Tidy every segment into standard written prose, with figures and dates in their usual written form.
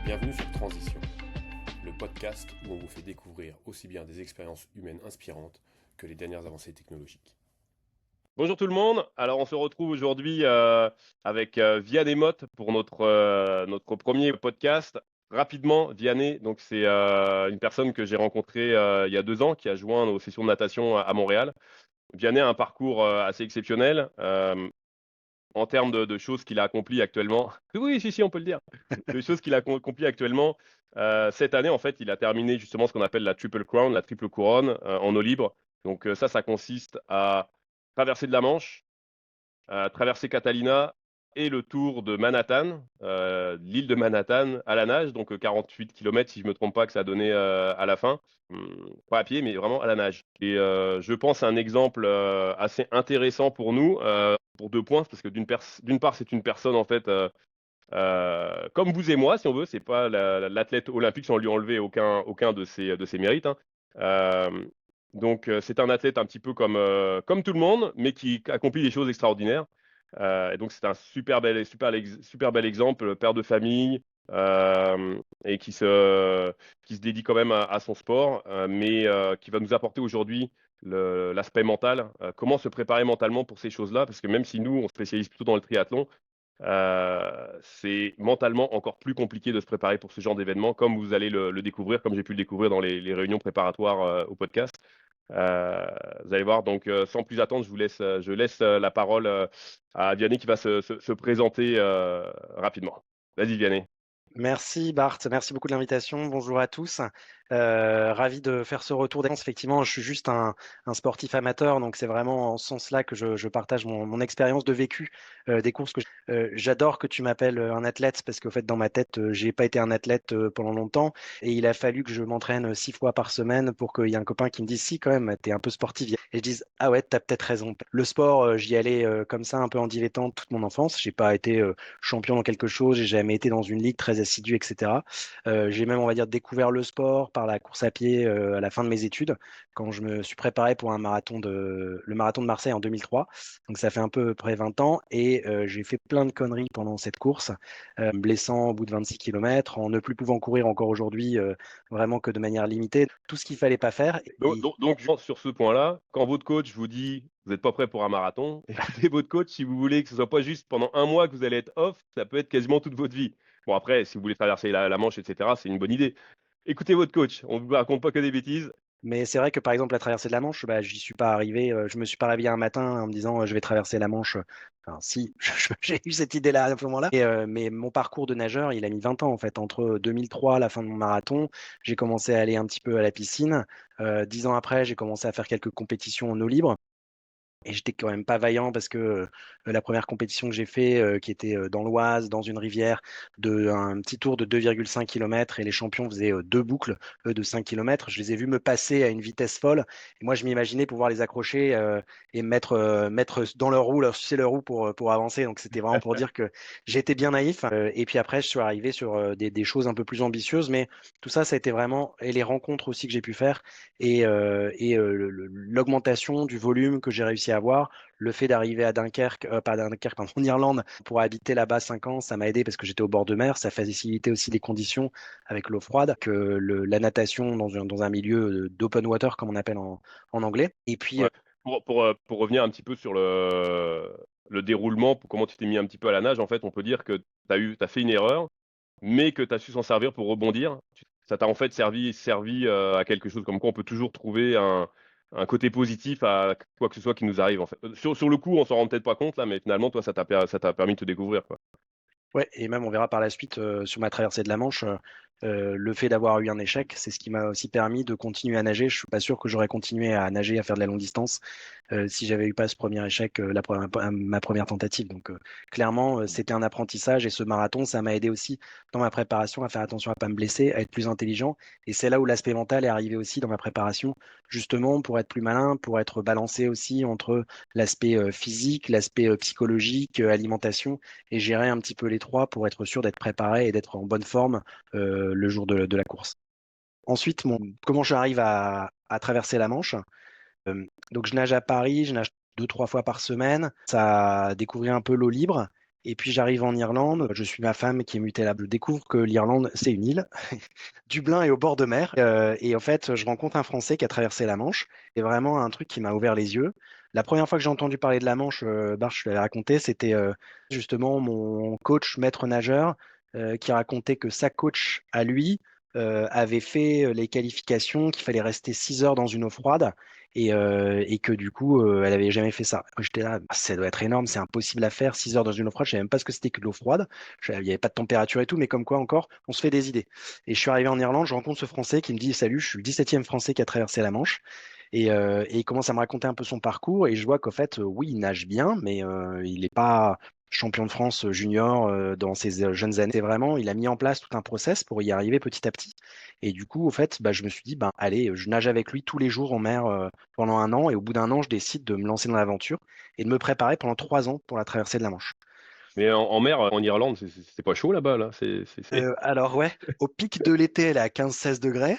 Bienvenue sur Transition, le podcast où on vous fait découvrir aussi bien des expériences humaines inspirantes que les dernières avancées technologiques. Bonjour tout le monde, alors on se retrouve aujourd'hui avec Vianney Motte pour notre premier podcast. Rapidement, Vianney, donc c'est une personne que j'ai rencontrée il y a 2 ans qui a joint nos sessions de natation à Montréal. Vianney a un parcours assez exceptionnel en termes de choses qu'il a accomplies actuellement. Oui, si, on peut le dire. De choses qu'il a accomplies actuellement. Cette année, en fait, il a terminé justement ce qu'on appelle la Triple Crown, la triple couronne en eau libre. Donc ça consiste à traverser de la Manche, à traverser Catalina et le tour de Manhattan, l'île de Manhattan à la nage, donc 48 km si je ne me trompe pas que ça a donné à la fin. Pas à pied, mais vraiment à la nage. Et je pense à un exemple assez intéressant pour nous, pour 2 points, parce que d'une part, c'est une personne en fait comme vous et moi, si on veut, c'est pas l'athlète olympique sans lui enlever aucun de ses mérites, hein. Euh, donc, c'est un athlète un petit peu comme tout le monde, mais qui accomplit des choses extraordinaires. Et donc, c'est un super bel exemple, père de famille, et qui se dédie quand même à son sport, mais qui va nous apporter aujourd'hui l'aspect mental. Comment se préparer mentalement pour ces choses-là, parce que même si nous, on se spécialise plutôt dans le triathlon, c'est mentalement encore plus compliqué de se préparer pour ce genre d'événement, comme vous allez le découvrir, comme j'ai pu le découvrir dans les réunions préparatoires au podcast. Euh, Vous allez voir, donc sans plus attendre, je laisse la parole à Vianney qui va se présenter rapidement. Vas-y Vianney. Merci Bart, merci beaucoup de l'invitation. Bonjour à tous. Ravi de faire ce retour d'expérience. Effectivement, je suis juste un sportif amateur, donc c'est vraiment en ce sens-là que je partage mon expérience de vécu des courses j'adore que tu m'appelles un athlète parce qu'au fait, dans ma tête, j'ai pas été un athlète pendant longtemps et il a fallu que je m'entraîne 6 fois par semaine pour qu'il y ait un copain qui me dise si, quand même, t'es un peu sportif. Et je dise ah ouais, t'as peut-être raison. Le sport, j'y allais comme ça, un peu en dilettante toute mon enfance. J'ai pas été champion dans quelque chose, j'ai jamais été dans une ligue très assidue, etc. J'ai même, on va dire, découvert le sport par la course à pied à la fin de mes études, quand je me suis préparé pour le marathon de Marseille en 2003. Donc ça fait un peu près 20 ans et j'ai fait plein de conneries pendant cette course, me blessant au bout de 26 km, en ne plus pouvant courir encore aujourd'hui, vraiment que de manière limitée, tout ce qu'il fallait pas faire. Donc, sur ce point-là, quand votre coach vous dit vous n'êtes pas prêt pour un marathon, écoutez votre coach si vous voulez que ce soit pas juste pendant un mois que vous allez être off, ça peut être quasiment toute votre vie. Bon, après, si vous voulez traverser la Manche, etc., c'est une bonne idée. Écoutez votre coach, on ne vous raconte pas que des bêtises. Mais c'est vrai que par exemple la traversée de la Manche, bah, j'y suis pas arrivé. Je me suis pas réveillé un matin en me disant je vais traverser la Manche. Enfin, si, j'ai eu cette idée-là à ce moment-là. Mais mon parcours de nageur, il a mis 20 ans en fait. Entre 2003, la fin de mon marathon, j'ai commencé à aller un petit peu à la piscine. 10 ans après, j'ai commencé à faire quelques compétitions en eau libre. Et j'étais quand même pas vaillant parce que la première compétition que j'ai fait, qui était dans l'Oise, dans une rivière, un petit tour de 2,5 km et les champions faisaient 2 boucles de 5 km. Je les ai vus me passer à une vitesse folle. Et moi, je m'imaginais pouvoir les accrocher et mettre dans leur roue, leur sucer leur roue pour avancer. Donc c'était vraiment pour dire que j'étais bien naïf. Et puis après, je suis arrivé sur des choses un peu plus ambitieuses. Mais tout ça, ça a été vraiment, et les rencontres aussi que j'ai pu faire l'augmentation du volume que j'ai réussi à avoir, le fait d'arriver à Dunkerque, pas à Dunkerque, pardon, en Irlande, pour habiter là-bas 5 ans, ça m'a aidé parce que j'étais au bord de mer, ça facilitait aussi les conditions avec l'eau froide, que la natation dans un milieu d'open water, comme on appelle en anglais. Et puis, Ouais. Pour revenir un petit peu sur le déroulement, pour comment tu t'es mis un petit peu à la nage, en fait, on peut dire que t'as fait une erreur, mais que tu as su s'en servir pour rebondir. Ça t'a en fait servi à quelque chose, comme quoi on peut toujours trouver un côté positif à quoi que ce soit qui nous arrive, en fait. Sur le coup, on s'en rend peut-être pas compte, là, mais finalement, toi, ça t'a permis de te découvrir, quoi. ouais, et même on verra par la suite sur ma traversée de la Manche, le fait d'avoir eu un échec, c'est ce qui m'a aussi permis de continuer à nager. Je suis pas sûr que j'aurais continué à nager, à faire de la longue distance, si j'avais eu pas ce premier échec, ma première tentative. Donc clairement, c'était un apprentissage et ce marathon, ça m'a aidé aussi dans ma préparation à faire attention à pas me blesser, à être plus intelligent. Et c'est là où l'aspect mental est arrivé aussi dans ma préparation, justement pour être plus malin, pour être balancé aussi entre l'aspect physique, l'aspect psychologique, alimentation et gérer un petit peu les trois pour être sûr d'être préparé et d'être en bonne forme le jour de la course. Ensuite, comment j'arrive à traverser la Manche? Donc, je nage à Paris, je nage 2, 3 fois par semaine. Ça a découvert un peu l'eau libre. Et puis j'arrive en Irlande, je suis ma femme qui est mutée là. Je découvre que l'Irlande, c'est une île. Dublin est au bord de mer. Et en fait, je rencontre un Français qui a traversé la Manche. Et vraiment un truc qui m'a ouvert les yeux. La première fois que j'ai entendu parler de la Manche, Bart, je te l'avais raconté, c'était justement mon coach maître nageur qui racontait que sa coach à lui avait fait les qualifications, qu'il fallait rester 6 heures dans une eau froide et que du coup, elle avait jamais fait ça. Moi, j'étais là, bah, ça doit être énorme, c'est impossible à faire, 6 heures dans une eau froide. Je savais même pas ce que c'était que de l'eau froide. Il n'y avait pas de température et tout, mais comme quoi encore, on se fait des idées. Et je suis arrivé en Irlande, je rencontre ce Français qui me dit, salut, je suis le 17e Français qui a traversé la Manche. Et il commence à me raconter un peu son parcours et je vois qu'en fait, oui, il nage bien, mais il n'est pas champion de France junior dans ses jeunes années. C'est vraiment, il a mis en place tout un process pour y arriver petit à petit. Et du coup, au fait, bah, je me suis dit, ben, allez, je nage avec lui tous les jours en mer pendant un an. Et au bout d'un an, je décide de me lancer dans l'aventure et de me préparer pendant 3 ans pour la traversée de la Manche. Mais en mer, en Irlande, c'est pas chaud là-bas, là. Alors ouais, au pic de l'été, elle est à 15-16 degrés.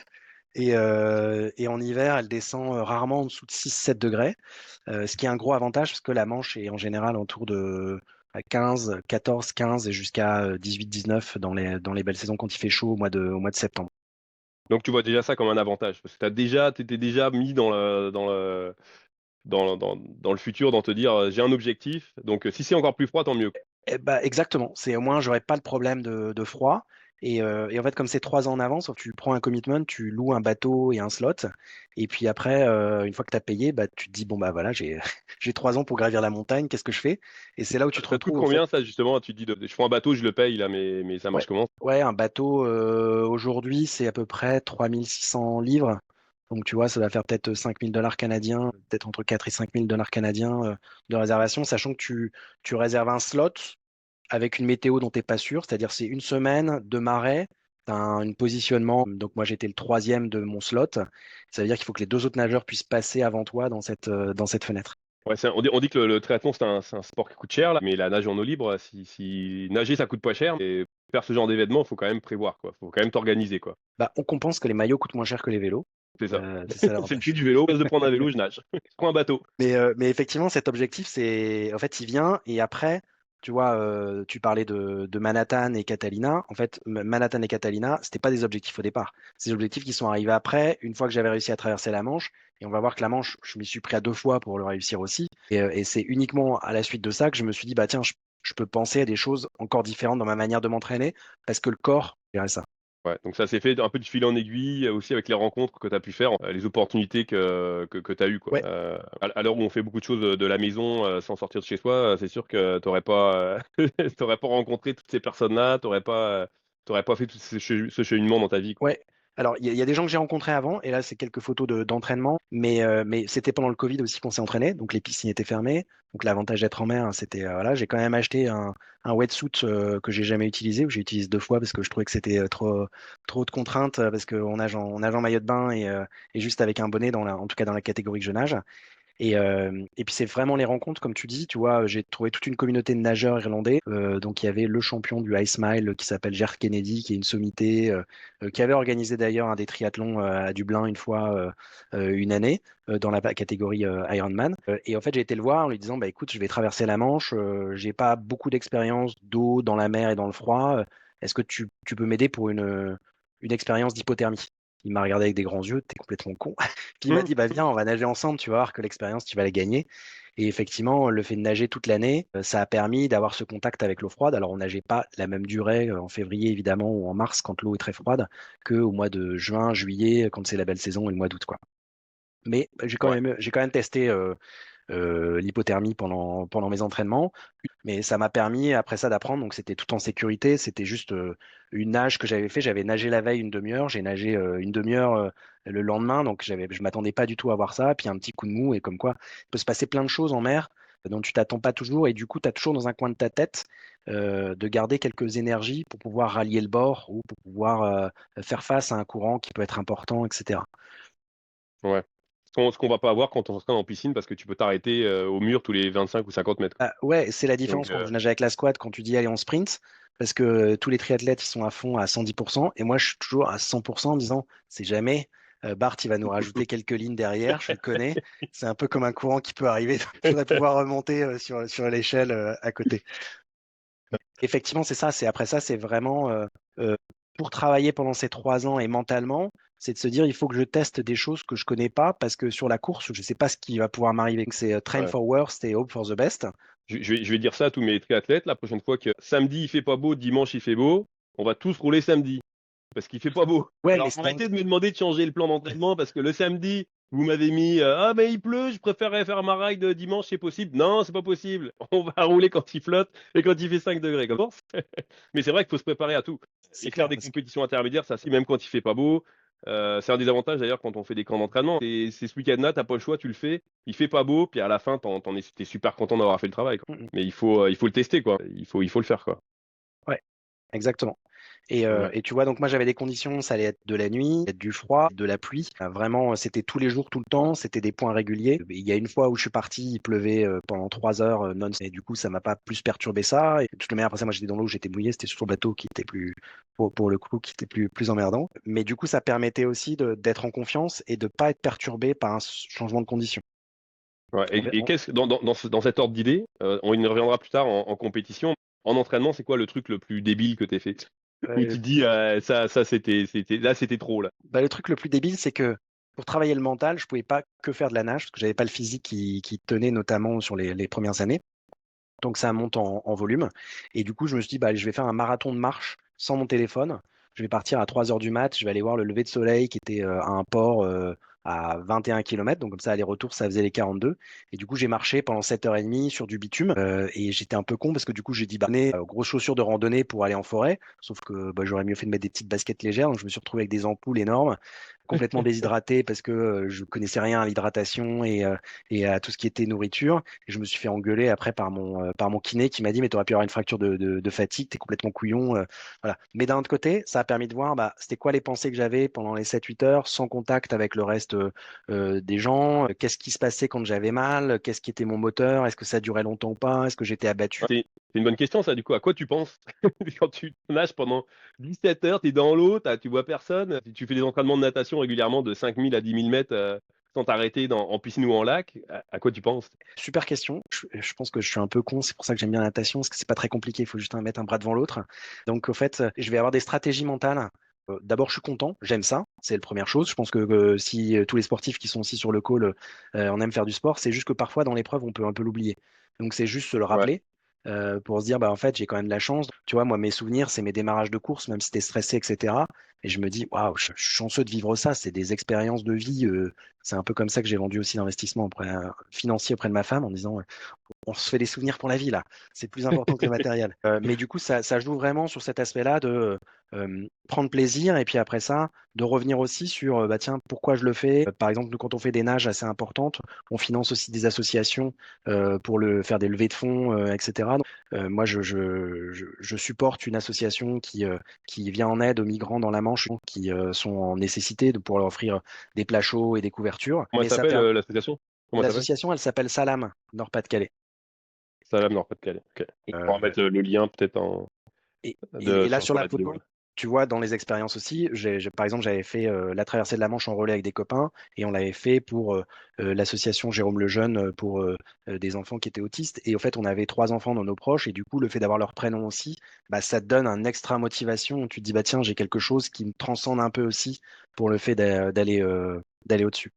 Et en hiver, elle descend rarement en dessous de 6-7 degrés, ce qui est un gros avantage parce que la Manche est en général autour de 15, 14, 15 et jusqu'à 18, 19 dans les belles saisons quand il fait chaud au mois de septembre. Donc tu vois déjà ça comme un avantage, parce que t'étais déjà mis dans le futur, dans te dire j'ai un objectif, donc si c'est encore plus froid, tant mieux. Eh bah, exactement, c'est au moins j'aurais pas le problème de froid. Et en fait, comme c'est 3 ans en avance, tu prends un commitment, tu loues un bateau et un slot. Et puis après, une fois que tu as payé, bah, tu te dis, bon, bah voilà, j'ai j'ai 3 ans pour gravir la montagne, qu'est-ce que je fais? Et c'est là où tu te Ça te coûte retrouves, au fait. combien ça justement? Tu te dis je prends un bateau, je le paye là, mais ça Ouais, marche comment? ouais, un bateau, aujourd'hui, c'est à peu près 3 600 livres. Donc, tu vois, ça va faire peut-être 5 000 dollars canadiens, peut-être entre 4 et 5 000 dollars canadiens de réservation, sachant que tu réserves un slot avec une météo dont tu n'es pas sûr, c'est-à-dire c'est une semaine de marais, tu as un positionnement, donc moi j'étais le troisième de mon slot, ça veut dire qu'il faut que les deux autres nageurs puissent passer avant toi dans cette fenêtre. Ouais, on dit que le triathlon c'est un sport qui coûte cher là, mais la nage en eau libre, si nager ça coûte pas cher, et faire ce genre d'événement, faut quand même prévoir quoi, faut quand même t'organiser quoi. Bah, on compense que les maillots coûtent moins cher que les vélos. C'est ça. C'est ça C'est le prix l'avantage. du vélo. Au lieu de prendre un vélo, je nage. Je prends un bateau. Mais effectivement, cet objectif, c'est en fait, il vient et après, tu vois, tu parlais de Manhattan et Catalina. En fait, Manhattan et Catalina, c'était pas des objectifs au départ. C'est des objectifs qui sont arrivés après, une fois que j'avais réussi à traverser la Manche. Et on va voir que la Manche, je m'y suis pris à 2 fois pour le réussir aussi. Et c'est uniquement à la suite de ça que je me suis dit, bah tiens, je peux penser à des choses encore différentes dans ma manière de m'entraîner parce que le corps, verrait ça. Ouais, donc ça s'est fait un peu de fil en aiguille, aussi avec les rencontres que tu as pu faire, les opportunités que tu as eues, quoi. Ouais. À l'heure où on fait beaucoup de choses de la maison sans sortir de chez soi, c'est sûr que t'aurais pas rencontré toutes ces personnes-là, t'aurais pas fait tout ce cheminement dans ta vie, quoi. Ouais. Alors, il y a des gens que j'ai rencontrés avant, et là, c'est quelques photos d'entraînement, mais c'était pendant le Covid aussi qu'on s'est entraîné, donc les piscines étaient fermées. Donc, l'avantage d'être en mer, hein, c'était, voilà, j'ai quand même acheté un wetsuit que j'ai jamais utilisé, ou j'ai utilisé 2 fois parce que je trouvais que c'était trop de contraintes, parce qu'on nage en maillot de bain et juste avec un bonnet, en tout cas dans la catégorie que je nage. Et puis c'est vraiment les rencontres, comme tu dis, tu vois, j'ai trouvé toute une communauté de nageurs irlandais. Donc il y avait le champion du Ice Mile qui s'appelle Ger Kennedy, qui est une sommité, qui avait organisé d'ailleurs un des triathlons à Dublin une fois, une année, dans la catégorie Ironman. Et en fait, j'ai été le voir en lui disant, bah écoute, je vais traverser la Manche, j'ai pas beaucoup d'expérience d'eau dans la mer et dans le froid. Est-ce que tu peux m'aider pour une expérience d'hypothermie? Il m'a regardé avec des grands yeux, t'es complètement con. Puis il m'a Hum. dit, bah viens, on va nager ensemble, tu vas voir que l'expérience, tu vas la gagner. Et effectivement, le fait de nager toute l'année, ça a permis d'avoir ce contact avec l'eau froide. Alors, on nageait pas la même durée en février, évidemment, ou en mars, quand l'eau est très froide, qu'au mois de juin, juillet, quand c'est la belle saison, et le mois d'août, quoi. Mais Ouais. j'ai quand même testé l'hypothermie pendant mes entraînements. Mais ça m'a permis après ça d'apprendre. Donc c'était tout en sécurité. C'était juste une nage que j'avais fait. J'avais nagé la veille une demi-heure. J'ai nagé une demi-heure le lendemain. Donc je m'attendais pas du tout à voir ça. Puis un petit coup de mou et comme quoi il peut se passer plein de choses en mer dont tu t'attends pas toujours. Et du coup, tu as toujours dans un coin de ta tête de garder quelques énergies pour pouvoir rallier le bord ou pour pouvoir faire face à un courant qui peut être important, etc. Ouais. Ce qu'on va pas avoir quand on s'entraîne en piscine, parce que tu peux t'arrêter au mur tous les 25 ou 50 mètres. Ah, ouais, c'est la Donc, différence quand je nage avec la squad, quand tu dis allez on sprint, parce que tous les triathlètes ils sont à fond à 110%, et moi je suis toujours à 100% en disant c'est jamais, Bart il va nous rajouter quelques lignes derrière, je le connais, c'est un peu comme un courant qui peut arriver, donc je voudrais pouvoir remonter sur l'échelle à côté. Effectivement, c'est ça. Après ça, c'est vraiment euh, pour travailler pendant ces 3 ans et mentalement, c'est de se dire il faut que je teste des choses que je connais pas parce que sur la course, je sais pas ce qui va pouvoir m'arriver. Donc, c'est train Ouais. for worst et hope for the best. Je vais dire ça à tous mes triathlètes la prochaine fois que samedi il fait pas beau, dimanche il fait beau, on va tous rouler samedi parce qu'il fait pas beau. Ouais, Alors arrêtez de me demander de changer le plan d'entraînement parce que le samedi vous m'avez mis ah mais il pleut, je préférerais faire ma ride dimanche, c'est possible. Non, c'est pas possible. On va rouler quand il flotte et quand il fait 5 degrés. Comment? Mais c'est vrai qu'il faut se préparer à tout c'est et faire clair des parce que compétitions intermédiaires, ça c'est même quand il fait pas beau. C'est un des avantages d'ailleurs quand on fait des camps d'entraînement. Et c'est ce week-end-là, t'as pas le choix, tu le fais. Il fait pas beau, puis à la fin, t'es super content d'avoir fait le travail, quoi. mm, mm. Mais il faut le tester, quoi. Il faut le faire, quoi. Ouais, exactement. Ouais. Et tu vois, donc moi j'avais des conditions, ça allait être de la nuit, être du froid, de la pluie. Vraiment, c'était tous les jours, tout le temps, c'était des points réguliers. Il y a une fois où je suis parti, il pleuvait pendant 3 heures non-stop, et du coup ça m'a pas plus perturbé ça. Et de toute manière, après ça, moi j'étais dans l'eau, j'étais mouillé, c'était sur le bateau qui était plus, pour le coup, qui était plus emmerdant. Mais du coup, ça permettait aussi d'être en confiance et de pas être perturbé par un changement de conditions. Ouais. On Et va- qu'est-ce dans cet ordre d'idée, on y reviendra plus tard en compétition. En entraînement, c'est quoi le truc le plus débile que t'aies fait? Où euh, tu te dis ça c'était trop là. Bah, le truc le plus débile, c'est que pour travailler le mental, je pouvais pas que faire de la nage parce que j'avais pas le physique qui tenait notamment sur les premières années. Donc ça monte en volume. Et du coup, je me suis dit, bah, allez, je vais faire un marathon de marche sans mon téléphone. Je vais partir à 3 heures du mat. Je vais aller voir le lever de soleil qui était à un port à 21 km. Donc comme ça, aller-retour, ça faisait les 42. Et du coup, j'ai marché pendant 7h30 sur du bitume. Et j'étais un peu con parce que du coup, j'ai dit, bah, grosses chaussures de randonnée pour aller en forêt. Sauf que bah, j'aurais mieux fait de mettre des petites baskets légères. Donc je me suis retrouvé avec des ampoules énormes, complètement déshydraté parce que je connaissais rien à l'hydratation et à tout ce qui était nourriture. Et je me suis fait engueuler après par mon kiné qui m'a dit, mais tu aurais pu avoir une fracture de fatigue, t'es complètement couillon. Voilà. Mais d'un autre côté, ça a permis de voir bah, c'était quoi les pensées que j'avais pendant les 7-8 heures, sans contact avec le reste des gens. Qu'est-ce qui se passait quand j'avais mal? Qu'est-ce qui était mon moteur? Est-ce que ça durait longtemps ou pas? Est-ce que j'étais abattu? C'est une bonne question, ça, du coup. À quoi tu penses quand tu nages pendant 17 heures, tu es dans l'eau, tu vois personne, tu fais des entraînements de natation régulièrement de 5 000 à 10 000 mètres sans t'arrêter en piscine ou en lac. À quoi tu penses? Super question. Je pense que je suis un peu con, c'est pour ça que j'aime bien la natation, parce que c'est pas très compliqué, il faut juste mettre un bras devant l'autre. Donc, au fait, je vais avoir des stratégies mentales. D'abord, je suis content, j'aime ça, c'est la première chose. Je pense que si tous les sportifs qui sont aussi sur le call, on aime faire du sport, c'est juste que parfois dans l'épreuve, on peut un peu l'oublier. Donc, c'est juste se le Ouais. rappeler pour se dire, bah, en fait, j'ai quand même de la chance. Tu vois, moi, mes souvenirs, c'est mes démarrages de course, même si t'es stressé, etc. Et je me dis, waouh, je suis chanceux de vivre ça, c'est des expériences de vie. C'est un peu comme ça que j'ai vendu aussi l'investissement financier auprès de ma femme en disant on se fait des souvenirs pour la vie là, c'est plus important que le matériel. Mais du coup, ça joue vraiment sur cet aspect-là de prendre plaisir et puis après ça, de revenir aussi sur bah tiens, pourquoi je le fais. Par exemple, nous, quand on fait des nages assez importantes, on finance aussi des associations pour faire des levées de fonds, etc. Donc, moi, je supporte une association qui vient en aide aux migrants dans la Manche qui sont en nécessité de pouvoir leur offrir des plats chauds et des couvertures. Comment Mais elle ça s'appelle, permet. l'association? Comment elle s'appelle? L'association, elle s'appelle Salam, Nord-Pas-de-Calais. Salam Nord-Pas-de-Calais. Ok. Et, On va mettre le lien peut-être et là, sur sur la la vidéo. photo, tu vois, dans les expériences aussi, par exemple, j'avais fait la traversée de la Manche en relais avec des copains et on l'avait fait pour l'association Jérôme Lejeune pour des enfants qui étaient autistes. Et au fait, on avait 3 enfants dans nos proches et du coup, le fait d'avoir leur prénom aussi, bah, ça te donne un extra motivation. Tu te dis, bah tiens, j'ai quelque chose qui me transcende un peu aussi pour le fait d'aller au-dessus.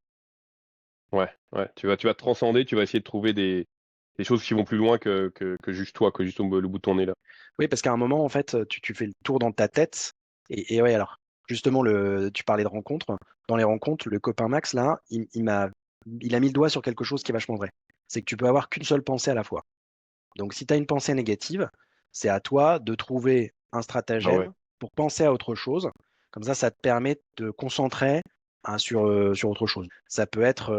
Ouais, ouais. Tu vas te transcender, tu vas essayer de trouver des choses qui vont plus loin que juste toi, que juste le bout de ton nez là. Oui, parce qu'à un moment, en fait, tu fais le tour dans ta tête. Et ouais, alors, justement, tu parlais de rencontres. Dans les rencontres, le copain Max, là, il a mis le doigt sur quelque chose qui est vachement vrai. C'est que tu peux avoir qu'une seule pensée à la fois. Donc, si tu as une pensée négative, c'est à toi de trouver un Ah ouais. stratagème pour penser à autre chose. Comme ça te permet de te concentrer hein, sur autre chose. Ça peut être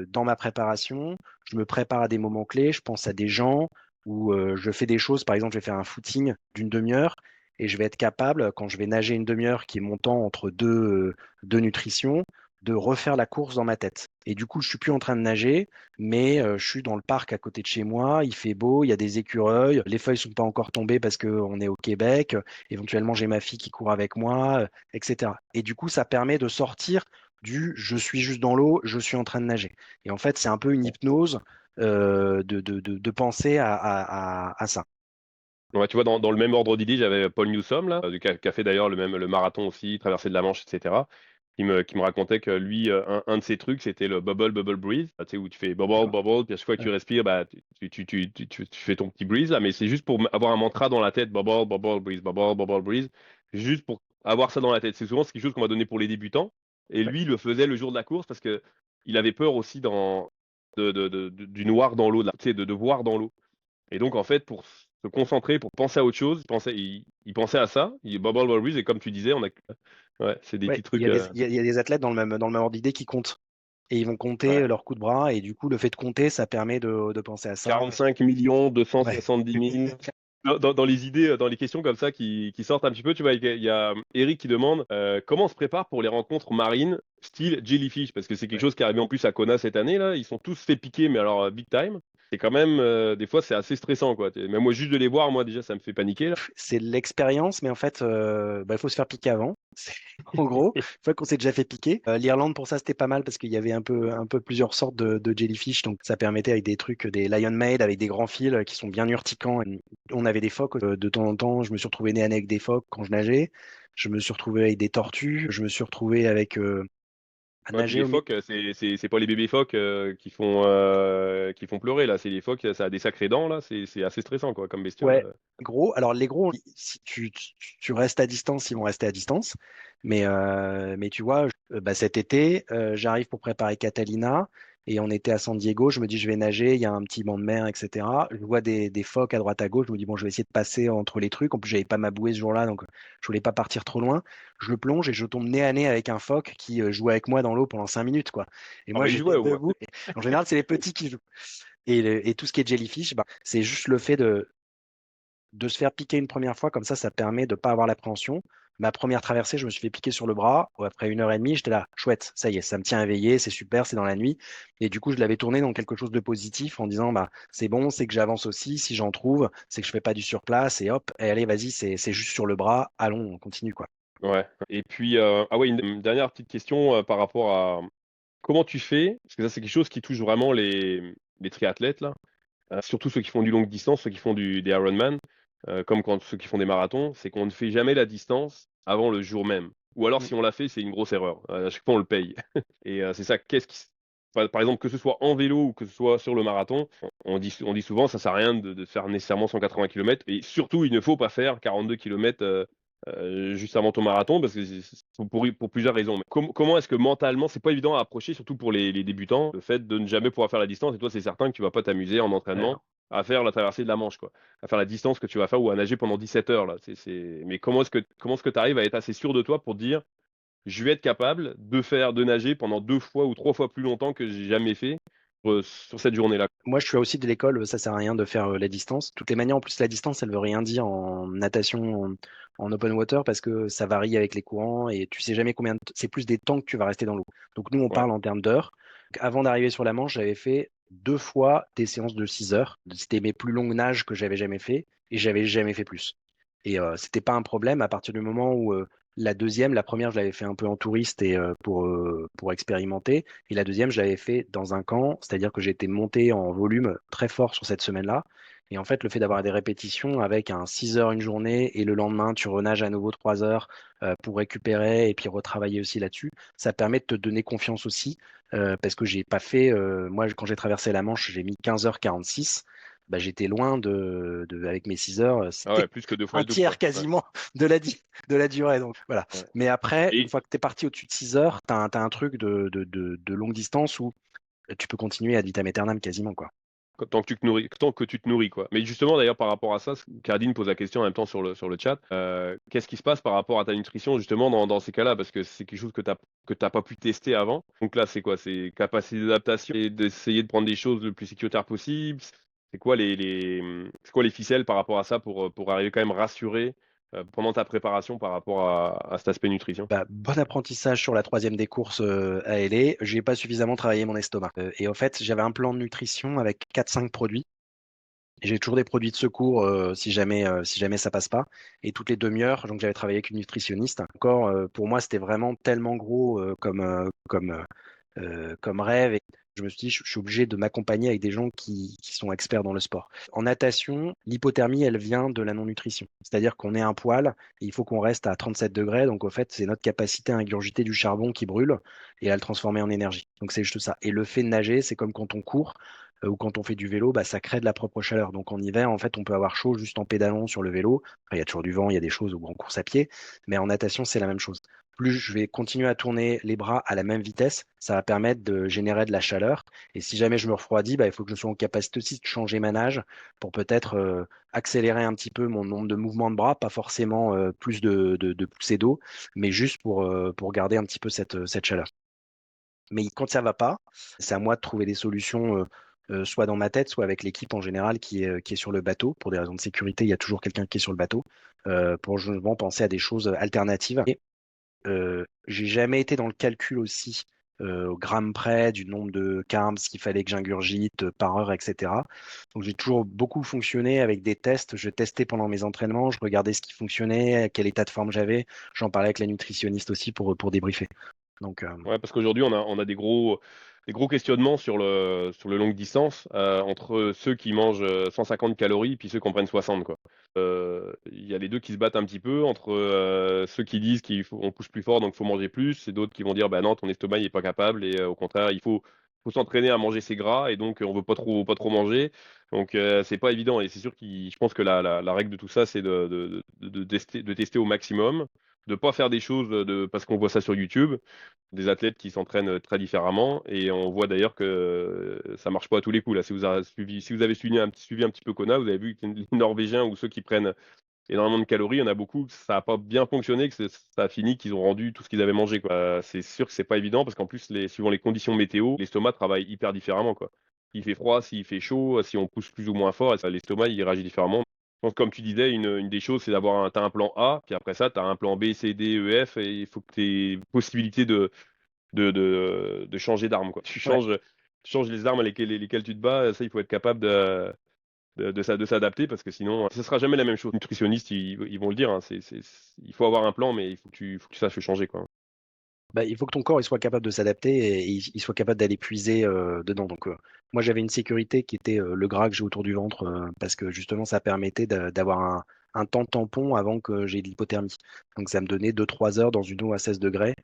dans ma préparation, je me prépare à des moments clés, je pense à des gens ou je fais des choses. Par exemple, je vais faire un footing d'une demi-heure et je vais être capable, quand je vais nager une demi-heure qui est mon temps entre deux nutritions, de refaire la course dans ma tête. Et du coup, je suis plus en train de nager, mais je suis dans le parc à côté de chez moi, il fait beau, il y a des écureuils, les feuilles sont pas encore tombées parce qu'on est au Québec, éventuellement j'ai ma fille qui court avec moi, etc. Et du coup, ça permet de sortir du je suis juste dans l'eau, je suis en train de nager. Et en fait, c'est un peu une hypnose de penser à ça. Ouais, tu vois, dans le même ordre d'idée, j'avais Paul Newsome, là, qui a fait d'ailleurs le marathon aussi, traversée de la Manche, etc. Qui me racontait que lui, un de ses trucs, c'était le bubble breathe, tu sais, où tu fais bubble, D'accord. bubble, puis à chaque fois que tu Ouais. respires, bah, tu fais ton petit breeze, là, mais c'est juste pour avoir un mantra dans la tête, bubble, bubble, breathe, juste pour avoir ça dans la tête. C'est souvent c'est quelque chose qu'on va donner pour les débutants, et Ouais. lui, il le faisait le jour de la course parce que il avait peur aussi du noir dans l'eau, tu sais, de voir dans l'eau. Et donc, en fait, pour se concentrer, pour penser à autre chose, il pensait à ça. Bubble Worries, et comme tu disais, ouais, c'est des Ouais. petits trucs. Il y a des athlètes dans le même ordre d'idée qui comptent. Et ils vont compter Ouais. leur coup de bras. Et du coup, le fait de compter, ça permet de penser à ça. 45 millions Ouais. 270 000. Dans les idées, dans les questions comme ça qui sortent un petit peu, tu vois, il y a Eric qui demande comment on se prépare pour les rencontres marines style jellyfish, parce que c'est quelque Ouais. chose qui est arrivé en plus à Kona cette année, là. Ils sont tous fait piquer, mais alors big time. C'est quand même, des fois, c'est assez stressant, quoi. Même moi, juste de les voir, moi, déjà, ça me fait paniquer, là. C'est de l'expérience, mais en fait, il faut se faire piquer avant. En gros, une fois qu'on s'est déjà fait piquer. L'Irlande, pour ça, c'était pas mal parce qu'il y avait un peu plusieurs sortes de jellyfish. Donc, ça permettait avec des trucs, des Lion Made, avec des grands fils qui sont bien urticants. Et on avait des phoques de temps en temps. Je me suis retrouvé nez à nez avec des phoques quand je nageais. Je me suis retrouvé avec des tortues. Je me suis retrouvé avec à Ouais, puis nager les au milieu. phoques, c'est pas les bébés phoques qui font pleurer, là. C'est les phoques, ça a des sacrées dents, là. C'est assez stressant, quoi, comme bestiole. Ouais, gros. Alors, les gros, si tu restes à distance, ils vont rester à distance. Mais tu vois, cet été, j'arrive pour préparer Catalina et on était à San Diego. Je me dis, je vais nager, il y a un petit banc de mer, etc. Je vois des phoques à droite à gauche. Je me dis, bon, je vais essayer de passer entre les trucs. En plus, j'avais pas ma bouée ce jour-là, donc je voulais pas partir trop loin. Je le plonge et je tombe nez à nez avec un phoque qui jouait avec moi dans l'eau pendant 5 minutes, quoi. Et Ah moi, bah, ils jouaient j'étais au moins. debout. Et en général, c'est les petits qui jouent. Et tout ce qui est jellyfish, bah, c'est juste le fait de se faire piquer une première fois, comme ça permet de ne pas avoir l'appréhension. Ma première traversée, je me suis fait piquer sur le bras. Après 1 heure et demie, j'étais là, chouette, ça y est, ça me tient éveillé, c'est super, c'est dans la nuit. Et du coup, je l'avais tourné dans quelque chose de positif en disant, bah, c'est bon, c'est que j'avance aussi. Si j'en trouve, c'est que je fais pas du surplace. Et hop, et allez, vas-y, c'est juste sur le bras. Allons, on continue, quoi. Ouais. Et puis, ah ouais, une dernière petite question par rapport à comment tu fais, parce que ça, c'est quelque chose qui touche vraiment les triathlètes, là. Surtout ceux qui font du longue distance, ceux qui font des Ironman, comme quand ceux qui font des marathons, c'est qu'on ne fait jamais la distance avant le jour même. Ou alors, Mm. si on l'a fait, c'est une grosse erreur. À chaque fois, on le paye. Et c'est ça, par exemple, que ce soit en vélo ou que ce soit sur le marathon, on dit souvent, ça sert à rien de faire nécessairement 180 km. Et surtout, il ne faut pas faire 42 km juste avant ton marathon, parce que pour plusieurs raisons. Mais comment est-ce que mentalement, c'est pas évident à approcher, surtout pour les débutants, le fait de ne jamais pouvoir faire la distance, et toi, c'est certain que tu vas pas t'amuser en Ouais, non. entraînement à faire la traversée de la Manche, quoi, à faire la distance que tu vas faire ou à nager pendant 17 heures, là. Mais comment est-ce que tu arrives à être assez sûr de toi pour dire, je vais être capable de nager pendant 2 fois ou 3 fois plus longtemps que j'ai jamais fait sur cette journée-là? Moi, je suis aussi de l'école, ça sert à rien de faire la distance. Toutes les manières, en plus, la distance, elle veut rien dire en natation, en open water, parce que ça varie avec les courants et tu sais jamais combien c'est plus des temps que tu vas rester dans l'eau. Donc, nous, on Ouais. parle en termes d'heures. Avant d'arriver sur la Manche, j'avais fait 2 fois des séances de 6 heures. C'était mes plus longues nages que j'avais jamais fait et j'avais jamais fait plus. Et c'était pas un problème à partir du moment où la première, je l'avais fait un peu en touriste et pour expérimenter. Et la deuxième, je l'avais fait dans un camp, c'est-à-dire que j'ai été monté en volume très fort sur cette semaine-là. Et en fait, le fait d'avoir des répétitions avec un 6 heures une journée et le lendemain, tu renages à nouveau 3 heures pour récupérer et puis retravailler aussi là-dessus, ça permet de te donner confiance aussi parce que j'ai pas fait, moi, quand j'ai traversé la Manche, j'ai mis 15h46. Bah, j'étais loin avec mes 6 heures, Ah ouais, c'était plus que deux fois un le double, tiers quoi. Ouais. quasiment de la durée. Donc voilà. Ouais. Mais après, une Et fois que tu es parti au-dessus de 6 heures, tu as, un truc de longue distance où tu peux continuer ad vitam aeternam quasiment, quoi. tant que tu te nourris, quoi. Mais justement, d'ailleurs, par rapport à ça, Cardine pose la question en même temps sur le chat. Qu'est-ce qui se passe par rapport à ta nutrition, justement, dans ces cas-là? Parce que c'est quelque chose que t'as pas pu tester avant. Donc là, c'est quoi? C'est capacité d'adaptation et d'essayer de prendre des choses le plus sécuritaire possible. C'est quoi les ficelles par rapport à ça pour arriver quand même rassuré pendant ta préparation par rapport à cet aspect nutrition? Bah, bon apprentissage sur la troisième des courses à LA. J'ai pas suffisamment travaillé mon estomac. Et en fait, j'avais un plan de nutrition avec 4-5 produits. J'ai toujours des produits de secours si jamais ça passe pas. Et toutes les demi-heures, donc j'avais travaillé avec une nutritionniste. Encore, pour moi, c'était vraiment tellement gros comme rêve. Et je me suis dit, je suis obligé de m'accompagner avec des gens qui sont experts dans le sport. En natation, l'hypothermie, elle vient de la non-nutrition. C'est-à-dire qu'on est un poil et il faut qu'on reste à 37 degrés. Donc, au fait, c'est notre capacité à ingurgiter du charbon qui brûle et à le transformer en énergie. Donc, c'est juste ça. Et le fait de nager, c'est comme quand on court ou quand on fait du vélo, bah, ça crée de la propre chaleur. Donc, en hiver, en fait, on peut avoir chaud juste en pédalant sur le vélo. Après, il y a toujours du vent, il y a des choses où on course à pied. Mais en natation, c'est la même chose. Plus je vais continuer à tourner les bras à la même vitesse, ça va permettre de générer de la chaleur. Et si jamais je me refroidis, bah, il faut que je sois en capacité aussi de changer ma nage pour peut-être accélérer un petit peu mon nombre de mouvements de bras, pas forcément plus de poussées d'eau, mais juste pour garder un petit peu cette chaleur. Mais quand ça va pas, c'est à moi de trouver des solutions, soit dans ma tête, soit avec l'équipe en général qui est sur le bateau. Pour des raisons de sécurité, il y a toujours quelqu'un qui est sur le bateau pour justement penser à des choses alternatives. J'ai jamais été dans le calcul aussi au gramme près du nombre de carbs qu'il fallait que j'ingurgite par heure, etc. Donc j'ai toujours beaucoup fonctionné avec des tests. Je testais pendant mes entraînements, je regardais ce qui fonctionnait, quel état de forme j'avais. J'en parlais avec la nutritionniste aussi pour débriefer. Donc, Ouais, parce qu'aujourd'hui, on a des gros questionnements sur le longue distance entre ceux qui mangent 150 calories et puis ceux qui en prennent 60, quoi. Il y a les deux qui se battent un petit peu entre ceux qui disent qu'on pousse plus fort, donc il faut manger plus, et d'autres qui vont dire, bah non, ton estomac il est pas capable, et au contraire, faut s'entraîner à manger ses gras, et donc on veut pas trop manger. Donc c'est pas évident, et c'est sûr que je pense que la règle de tout ça, c'est de tester au maximum, de pas faire des choses parce qu'on voit ça sur YouTube, des athlètes qui s'entraînent très différemment. Et on voit d'ailleurs que ça marche pas à tous les coups. Là, si vous avez suivi un petit peu Kona, vous avez vu que les Norvégiens ou ceux qui prennent énormément de calories, il y en a beaucoup, ça n'a pas bien fonctionné, ça a fini qu'ils ont rendu tout ce qu'ils avaient mangé, quoi. C'est sûr que c'est pas évident parce qu'en plus, suivant les conditions météo, l'estomac travaille hyper différemment, quoi. S'il fait froid, s'il fait chaud, si on pousse plus ou moins fort, l'estomac il réagit différemment. Je pense que comme tu disais, une des choses, c'est t'as un plan A, puis après ça, tu as un plan B, C, D, E, F, et il faut que tu aies possibilité de changer d'arme, quoi. ouais. Tu changes les armes lesquelles tu te bats, ça, il faut être capable de s'adapter parce que sinon, ce sera jamais la même chose. Les nutritionnistes, ils vont le dire, hein, il faut avoir un plan, mais faut que tu saches le changer, quoi. Bah, il faut que ton corps il soit capable de s'adapter et il soit capable d'aller puiser dedans. Donc, moi, j'avais une sécurité qui était le gras que j'ai autour du ventre parce que justement, ça permettait d'avoir un temps tampon avant que j'ai de l'hypothermie. Donc, ça me donnait 2-3 heures dans une eau à 16 degrés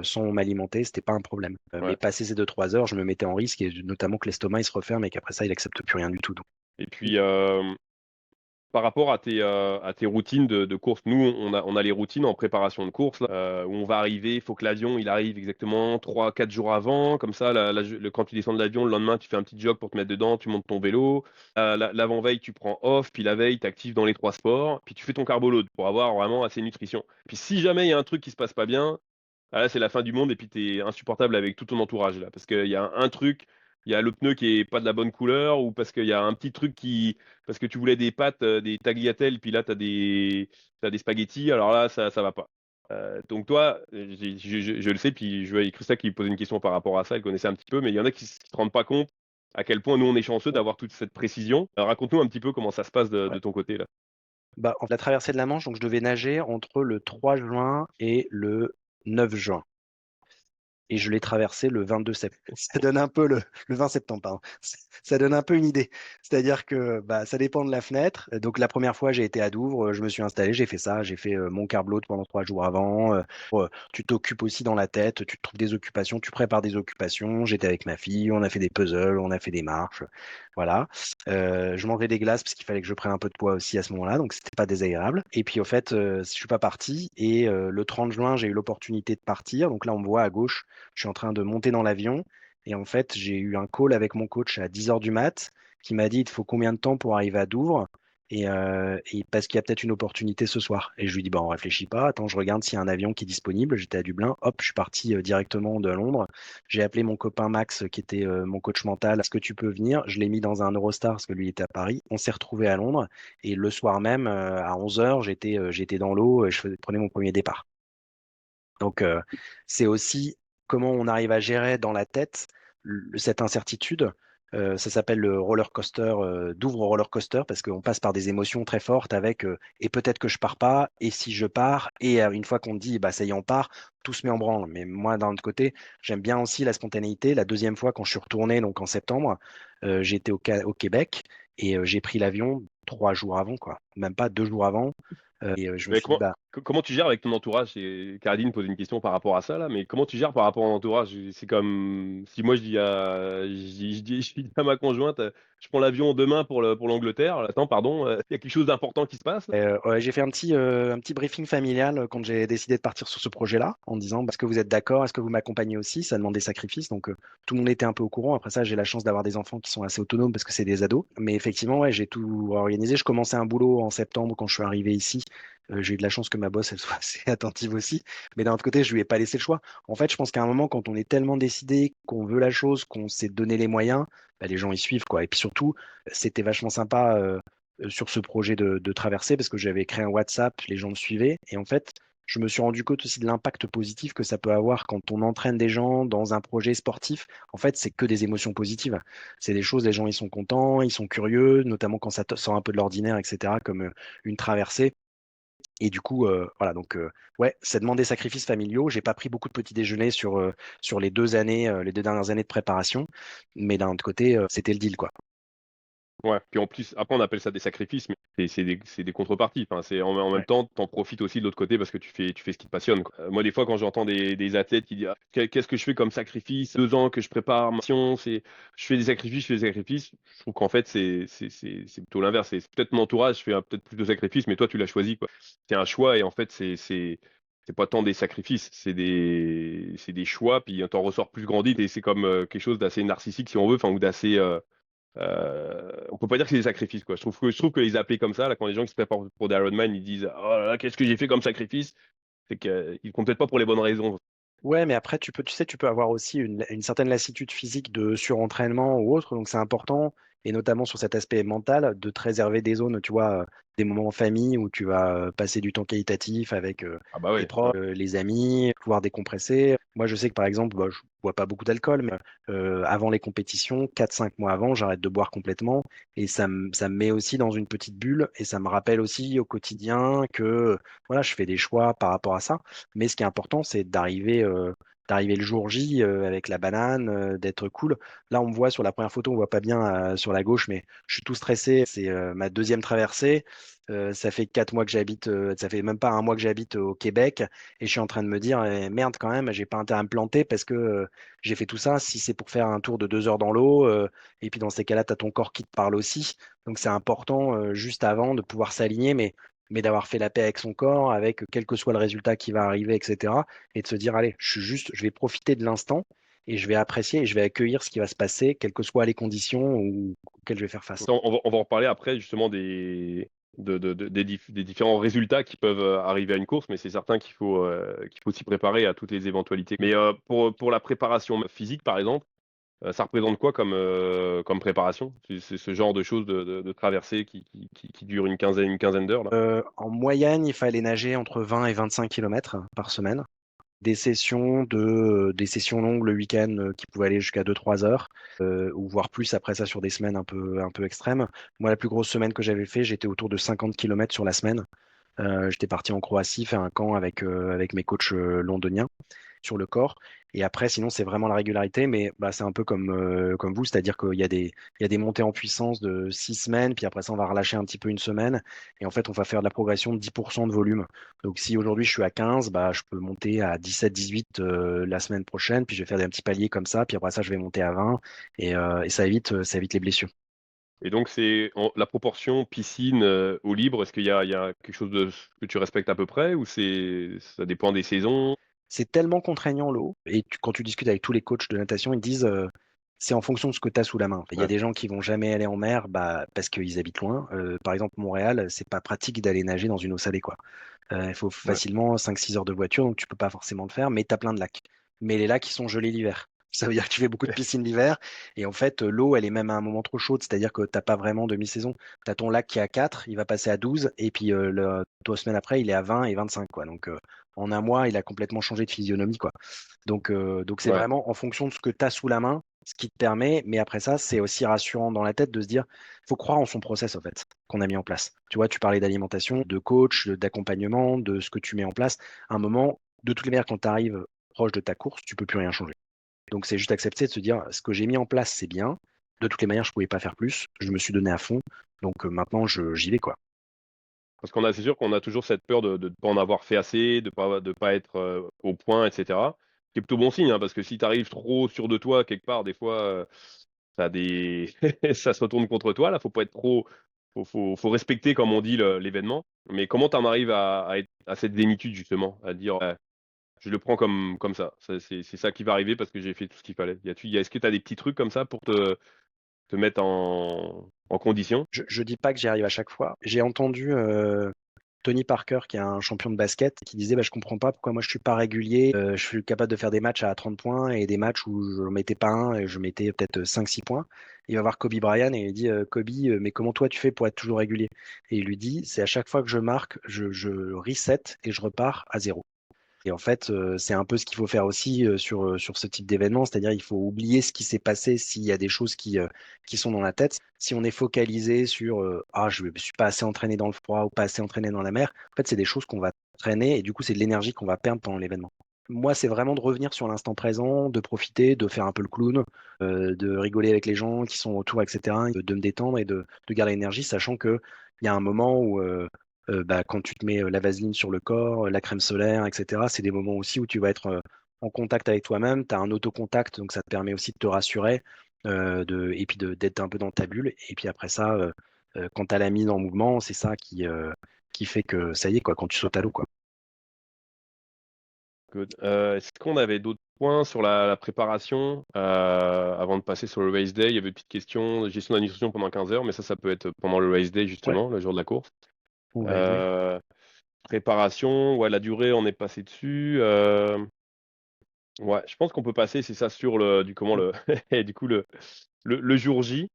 sans m'alimenter, c'était pas un problème. Mais Ouais. passé ces 2-3 heures, je me mettais en risque et notamment que l'estomac il se referme et qu'après ça, il accepte plus rien du tout. Donc, Et puis, par rapport à tes routines de course, nous, on a les routines en préparation de course, là, où on va arriver, il faut que l'avion, il arrive exactement 3 4 jours avant, comme ça, quand tu descends de l'avion, le lendemain, tu fais un petit jog pour te mettre dedans, tu montes ton vélo, l'avant-veille, tu prends off, puis la veille, tu actives dans les trois sports, puis tu fais ton carbo-load pour avoir vraiment assez de nutrition. Puis si jamais il y a un truc qui se passe pas bien, ah là, c'est la fin du monde et puis tu es insupportable avec tout ton entourage là. Parce qu'il y a un truc, il y a le pneu qui est pas de la bonne couleur ou parce qu'il y a un petit truc parce que tu voulais des pâtes, des tagliatelles, puis là, t'as des spaghettis, alors là, ça va pas. Donc toi, je le sais, puis je vois Christa qui posait une question par rapport à ça, elle connaissait un petit peu, mais il y en a qui se rendent pas compte à quel point nous, on est chanceux d'avoir toute cette précision. Raconte-nous un petit peu comment ça se passe ouais. de ton côté là. Bah, la traversée de la Manche, donc je devais nager entre le 3 juin et le 9 juin. Et je l'ai traversé le 22 septembre. Ça donne un peu le 20 septembre, pardon. Ça donne un peu une idée. C'est-à-dire que bah, ça dépend de la fenêtre. Donc la première fois, j'ai été à Douvres, je me suis installé, j'ai fait ça, j'ai fait mon carb pendant 3 jours avant. Tu t'occupes aussi dans la tête, tu te trouves des occupations, tu prépares des occupations. J'étais avec ma fille, on a fait des puzzles, on a fait des marches. Voilà. Je mangeais des glaces parce qu'il fallait que je prenne un peu de poids aussi à ce moment-là, donc c'était pas désagréable. Et puis au fait, je suis pas parti. Et le 30 juin, j'ai eu l'opportunité de partir. Donc là, on me voit à gauche, je suis en train de monter dans l'avion. Et en fait, j'ai eu un call avec mon coach à 10 heures du mat qui m'a dit, il te faut combien de temps pour arriver à Douvres? Et parce qu'il y a peut-être une opportunité ce soir. Et je lui dis, bah, on réfléchit pas. Attends, je regarde s'il y a un avion qui est disponible. J'étais à Dublin. Hop, je suis parti directement de Londres. J'ai appelé mon copain Max, qui était mon coach mental. Est-ce que tu peux venir? Je l'ai mis dans un Eurostar parce que lui était à Paris. On s'est retrouvé à Londres. Et le soir même, à 11 heures, j'étais dans l'eau et prenais mon premier départ. Donc, c'est aussi comment on arrive à gérer dans la tête cette incertitude Ça s'appelle le roller coaster d'ouvre roller coaster parce qu'on passe par des émotions très fortes avec et peut-être que je pars pas et si je pars et une fois qu'on dit bah ça y est on part, tout se met en branle. Mais moi d'un autre côté, j'aime bien aussi la spontanéité. La deuxième fois quand je suis retourné donc en septembre, j'étais au Québec et j'ai pris l'avion 3 jours avant quoi, même pas 2 jours avant. Et je me Mais suis dit comment, bah comment tu gères avec ton entourage? Caradine pose une question par rapport à ça, là, mais comment tu gères par rapport à ton entourage? C'est comme si moi je dis à ma conjointe, je prends l'avion demain pour l'Angleterre. Attends, pardon, il y a quelque chose d'important qui se passe là. Ouais, j'ai fait un petit briefing familial quand j'ai décidé de partir sur ce projet-là, en disant est-ce que vous êtes d'accord, est-ce que vous m'accompagnez aussi? Ça demande des sacrifices, donc tout le monde était un peu au courant. Après ça, j'ai la chance d'avoir des enfants qui sont assez autonomes parce que c'est des ados. Mais effectivement, ouais, j'ai tout organisé. Je commençais un boulot en septembre quand je suis arrivé ici. J'ai eu de la chance que ma boss elle soit assez attentive aussi. Mais d'un autre côté, je lui ai pas laissé le choix. En fait, je pense qu'à un moment, quand on est tellement décidé, qu'on veut la chose, qu'on s'est donné les moyens, bah, les gens y suivent quoi. Et puis surtout, c'était vachement sympa. Sur ce projet de traversée parce que j'avais créé un WhatsApp, les gens me suivaient. Et en fait, je me suis rendu compte aussi de l'impact positif que ça peut avoir quand on entraîne des gens dans un projet sportif. En fait, c'est que des émotions positives. C'est des choses, les gens, ils sont contents, ils sont curieux, notamment quand ça sort un peu de l'ordinaire, etc., comme une traversée. Et du coup, voilà, donc ouais, ça demande des sacrifices familiaux. J'ai pas pris beaucoup de petits déjeuners sur les 2 années, les 2 dernières années de préparation, mais d'un autre côté, c'était le deal, quoi. Ouais, puis en plus, après on appelle ça des sacrifices, mais c'est des contreparties. Enfin, en même Ouais. temps, t'en profites aussi de l'autre côté parce que tu fais ce qui te passionne, quoi. Moi, des fois, quand j'entends des athlètes qui disent ah, qu'est-ce que je fais comme sacrifice? 2 ans que je prépare ma mission, je fais des sacrifices, je fais des sacrifices. Je trouve qu'en fait, c'est plutôt l'inverse. C'est peut-être mon entourage, je fais peut-être plus de sacrifices, mais toi, tu l'as choisi, quoi. C'est un choix et en fait, c'est pas tant des sacrifices, c'est des choix, puis t'en ressors plus grandi et c'est comme quelque chose d'assez narcissique, si on veut, enfin, ou d'assez on peut pas dire que c'est des sacrifices, quoi. Je trouve que les appeler comme ça, là, quand les gens qui se préparent pour des Ironman, ils disent oh là là, qu'est-ce que j'ai fait comme sacrifice? C'est qu'ils font peut-être pas pour les bonnes raisons. Ouais, mais après, tu sais, tu peux avoir aussi une certaine lassitude physique de surentraînement ou autre, donc c'est important, et notamment sur cet aspect mental, de te réserver des zones, tu vois, des moments en famille où tu vas passer du temps qualitatif avec Ah bah tes ouais, proches, les amis, pouvoir décompresser. Moi, je sais que par exemple, bah, je bois pas beaucoup d'alcool, mais avant les compétitions, 4 5 mois avant, j'arrête de boire complètement, et ça me met aussi dans une petite bulle, et ça me rappelle aussi au quotidien que voilà, je fais des choix par rapport à ça. Mais ce qui est important, c'est d'arriver le jour J avec la banane, d'être cool. Là, on me voit sur la première photo, on voit pas bien sur la gauche, mais je suis tout stressé. C'est ma deuxième traversée. Ça fait 4 mois que j'habite, ça fait même pas un mois que j'habite au Québec, et je suis en train de me dire merde quand même, j'ai pas intérêt à me planter parce que j'ai fait tout ça. Si c'est pour faire un tour de 2 heures dans l'eau, et puis dans ces cas-là, tu as ton corps qui te parle aussi. Donc c'est important juste avant de pouvoir s'aligner, mais d'avoir fait la paix avec son corps, avec quel que soit le résultat qui va arriver, etc. Et de se dire, allez, je vais profiter de l'instant et je vais apprécier et je vais accueillir ce qui va se passer, quelles que soient les conditions auxquelles je vais faire face. on va en reparler après, justement, des différents résultats qui peuvent arriver à une course, mais c'est certain qu'il faut s'y préparer à toutes les éventualités. Mais pour la préparation physique, par exemple, ça représente quoi comme préparation? C'est ce genre de choses de traversée qui dure une quinzaine d'heures, là. En moyenne, il fallait nager entre 20 et 25 km par semaine. Des sessions longues le week-end qui pouvaient aller jusqu'à 2 3 heures, ou voire plus après ça sur des semaines un peu extrêmes. Moi, la plus grosse semaine que j'avais fait, j'étais autour de 50 km sur la semaine. J'étais parti en Croatie faire un camp avec mes coachs londoniens sur le corps. Et après, sinon, c'est vraiment la régularité, mais bah, c'est un peu comme vous, c'est-à-dire qu'il y a des montées en puissance de 6 semaines, puis après ça, on va relâcher un petit peu une semaine, et en fait, on va faire de la progression de 10% de volume. Donc, si aujourd'hui je suis à 15, bah, je peux monter à 17, 18 la semaine prochaine, puis je vais faire des petits paliers comme ça, puis après ça, je vais monter à 20, et ça évite les blessures. Et donc, la proportion piscine au libre. Est-ce il y a quelque chose que tu respectes à peu près ou ça dépend des saisons? C'est tellement contraignant l'eau. Et quand tu discutes avec tous les coachs de natation, ils disent c'est en fonction de ce que tu as sous la main. Il y a Ouais, des gens qui vont jamais aller en mer bah, parce qu'ils habitent loin. Par exemple, Montréal, c'est pas pratique d'aller nager dans une eau salée, quoi. Il faut ouais, facilement 5 6 heures de voiture, donc tu peux pas forcément le faire, mais tu as plein de lacs. Mais les lacs, ils sont gelés l'hiver. Ça veut dire que tu fais beaucoup de piscine l'hiver. Et en fait, l'eau, elle est même à un moment trop chaude, c'est-à-dire que t'as pas vraiment demi-saison. Tu as ton lac qui est à 4, il va passer à 12, et puis 2 semaines après, il est à 20 et 25, quoi. Donc, en un mois, il a complètement changé de physionomie, quoi. Donc c'est ouais. vraiment en fonction de ce que tu as sous la main. Ce qui te permet, mais après ça, c'est aussi rassurant dans la tête de se dire, il faut croire en son process en fait, qu'on a mis en place. Tu vois, tu parlais d'alimentation, de coach, d'accompagnement, de ce que tu mets en place. À un moment, de toutes les manières, quand tu arrives proche de ta course, tu peux plus rien changer. Donc c'est juste accepter de se dire, ce que j'ai mis en place, c'est bien. De toutes les manières, je pouvais pas faire plus. Je me suis donné à fond. Donc maintenant, j'y vais quoi. Parce c'est sûr qu'on a toujours cette peur de ne pas en avoir fait assez, de pas être au point, etc. C'est plutôt bon signe, hein, parce que si tu arrives trop sûr de toi quelque part, des fois, ça se retourne contre toi. Là, faut pas être trop, faut respecter, comme on dit, l'événement. Mais comment tu en arrives à cette zénitude justement, à dire, ouais, je le prends comme ça. C'est ça qui va arriver parce que j'ai fait tout ce qu'il fallait. Est-ce que tu as des petits trucs comme ça pour te mettre en condition? Je dis pas que j'y arrive à chaque fois. J'ai entendu Tony Parker, qui est un champion de basket, qui disait bah, je comprends pas pourquoi moi je suis pas régulier. Je suis capable de faire des matchs à 30 points et des matchs où je mettais pas un et je mettais peut-être 5-6 points. Il va voir Kobe Bryant et il dit Kobe, mais comment toi tu fais pour être toujours régulier? Et il lui dit c'est à chaque fois que je marque, je reset et je repars à zéro. Et en fait, c'est un peu ce qu'il faut faire aussi sur ce type d'événement, c'est-à-dire il faut oublier ce qui s'est passé s'il y a des choses qui sont dans la tête. Si on est focalisé sur ah, je ne suis pas assez entraîné dans le froid ou pas assez entraîné dans la mer, en fait, c'est des choses qu'on va traîner et du coup, c'est de l'énergie qu'on va perdre pendant l'événement. Moi, c'est vraiment de revenir sur l'instant présent, de profiter, de faire un peu le clown, de rigoler avec les gens qui sont autour, etc., de me détendre et de garder l'énergie, sachant qu'il y a un moment où bah, quand tu te mets la vaseline sur le corps, la crème solaire, etc., c'est des moments aussi où tu vas être en contact avec toi-même. Tu as un autocontact, donc ça te permet aussi de te rassurer et puis d'être un peu dans ta bulle. Et puis après ça, quand tu as la mise en mouvement, c'est ça qui fait que ça y est, quoi, quand tu sautes à l'eau, quoi. Good. Est-ce qu'on avait d'autres points sur la préparation avant de passer sur le race day? Il y avait une petite question de gestion de la nutrition pendant 15 heures, mais ça peut être pendant le race day, Ouais, justement, le jour de la course. on va aider. Euh, Préparation, ouais, la durée, on est passé dessus. Ouais, je pense qu'on peut passer, c'est ça, sur Mm. et du coup, le jour J.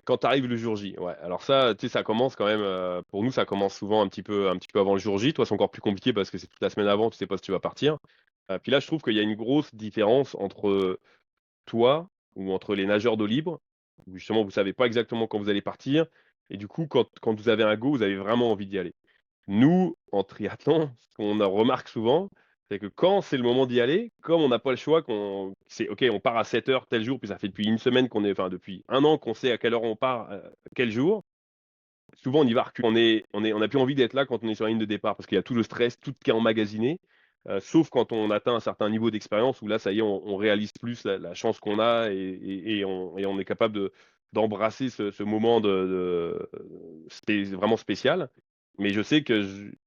Quand arrive le jour J, ouais. Alors ça, tu sais, ça commence quand même. Pour nous, ça commence souvent un petit peu avant le jour J. Toi, c'est encore plus compliqué parce que c'est toute la semaine avant, tu sais pas si tu vas partir. Puis là, je trouve qu'il y a une grosse différence entre toi ou entre les nageurs d'eau libre, où justement vous savez pas exactement quand vous allez partir, et du coup, quand vous avez un go, vous avez vraiment envie d'y aller. Nous, en triathlon, ce qu'on remarque souvent, c'est que quand c'est le moment d'y aller, comme on n'a pas le choix, c'est OK, on part à 7 heures tel jour, puis ça fait depuis une semaine enfin depuis un an qu'on sait à quelle heure on part, quel jour. Souvent, on y va reculer. On n'a plus envie d'être là quand on est sur la ligne de départ parce qu'il y a tout le stress, tout qui est emmagasiné. Sauf quand on atteint un certain niveau d'expérience où là, ça y est, on réalise plus la chance qu'on a et on est capable d'embrasser ce moment vraiment spécial. Mais je sais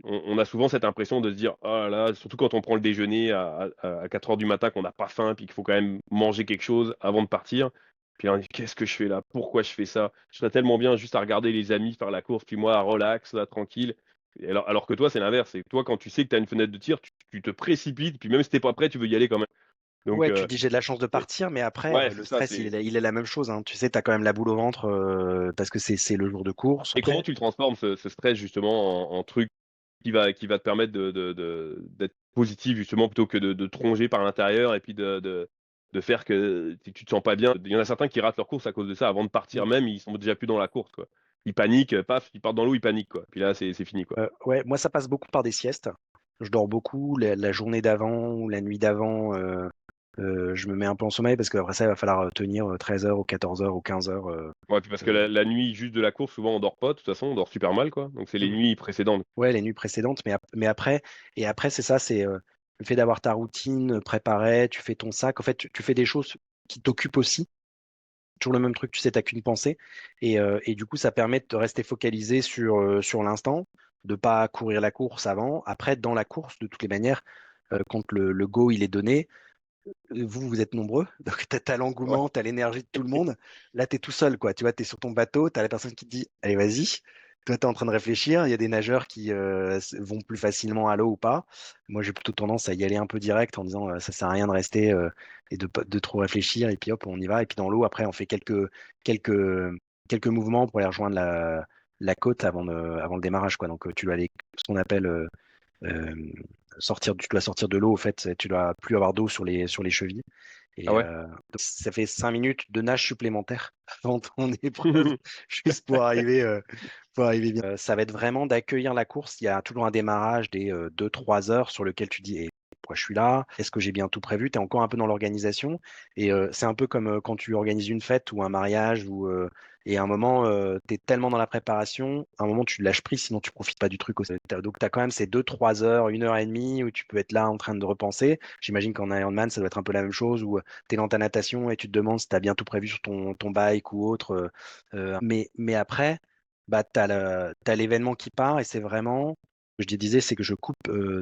on a souvent cette impression de se dire, oh là, surtout quand on prend le déjeuner à 4 heures du matin, qu'on n'a pas faim, puis qu'il faut quand même manger quelque chose avant de partir. Puis là, on dit, qu'est-ce que je fais là? Pourquoi je fais ça? Je serais tellement bien juste à regarder les amis faire la course, puis moi, relax, là, tranquille. Et alors que toi, c'est l'inverse. C'est que toi, quand tu sais que tu as une fenêtre de tir, tu te précipites, puis même si t'es pas prêt, tu veux y aller quand même. Donc, Ouais, tu te dis j'ai de la chance de et- partir, mais après, ouais, le c'est ça. stress, il est la même chose, hein. Tu sais, tu as quand même la boule au ventre parce que c'est le jour de course. Et comment Après, tu le transformes, ce stress, justement, en truc qui va te permettre d'être positif, justement, plutôt que de te ronger par l'intérieur et puis de faire que tu te sens pas bien. Il y en a certains qui ratent leur course à cause de ça. Avant de partir même, ils sont déjà plus dans la course, quoi. Ils paniquent, paf, ils partent dans l'eau, ils paniquent, quoi. Puis là, c'est fini, quoi. ouais, moi, ça passe beaucoup par des siestes. Je dors beaucoup la journée d'avant ou la nuit d'avant. Je me mets un peu en sommeil parce qu'après ça, il va falloir tenir 13 heures ou 14 heures ou 15 heures. Ouais, puis parce que la nuit juste de la course, souvent on dort pas, de toute façon, on dort super mal, quoi. Donc c'est les Mm. nuits précédentes. Ouais, les nuits précédentes, mais après, et après, c'est ça, c'est le fait d'avoir ta routine préparée, tu fais ton sac. En fait, tu fais des choses qui t'occupent aussi. Toujours le même truc, tu sais, t'as qu'une pensée. Et du coup, ça permet de te rester focalisé sur l'instant, de pas courir la course avant. Après, dans la course, de toutes les manières, quand le go il est donné, vous êtes nombreux, donc tu as Ouais. l'engouement, tu as l'énergie de tout le monde. Là, tu es tout seul, quoi. Tu vois, tu es sur ton bateau, tu as la personne qui te dit, allez, vas-y. Toi, tu es en train de réfléchir. Il y a des nageurs qui vont plus facilement à l'eau ou pas. Moi, j'ai plutôt tendance à y aller un peu direct en disant, ça sert à rien de rester et de trop réfléchir. Et puis, hop, on y va. Et puis, dans l'eau, après, on fait quelques, quelques mouvements pour aller rejoindre la côte avant le démarrage, quoi. Donc, tu dois aller, ce qu'on appelle euh, tu dois sortir de l'eau, au fait, tu dois plus avoir d'eau sur les chevilles. Et Ah ouais? donc ça fait 5 minutes de nage supplémentaire avant ton épreuve, juste pour arriver bien. Ça va être vraiment d'accueillir la course. Il y a toujours un démarrage des 2-3 heures sur lequel tu dis: «Et pourquoi je suis là? Est-ce que j'ai bien tout prévu?» Tu es encore un peu dans l'organisation et c'est un peu comme quand tu organises une fête ou un mariage et à un moment, tu es tellement dans la préparation, à un moment tu lâches prise, sinon tu profites pas du truc aussi. Donc tu as quand même ces 2-3 heures, 1 heure et demie où tu peux être là en train de repenser. J'imagine qu'en Ironman, ça doit être un peu la même chose où tu es dans ta natation et tu te demandes si tu as bien tout prévu sur ton bike ou autre. Mais après, bah, t'as l'événement qui part et c'est vraiment, ce que je disais, c'est que je coupe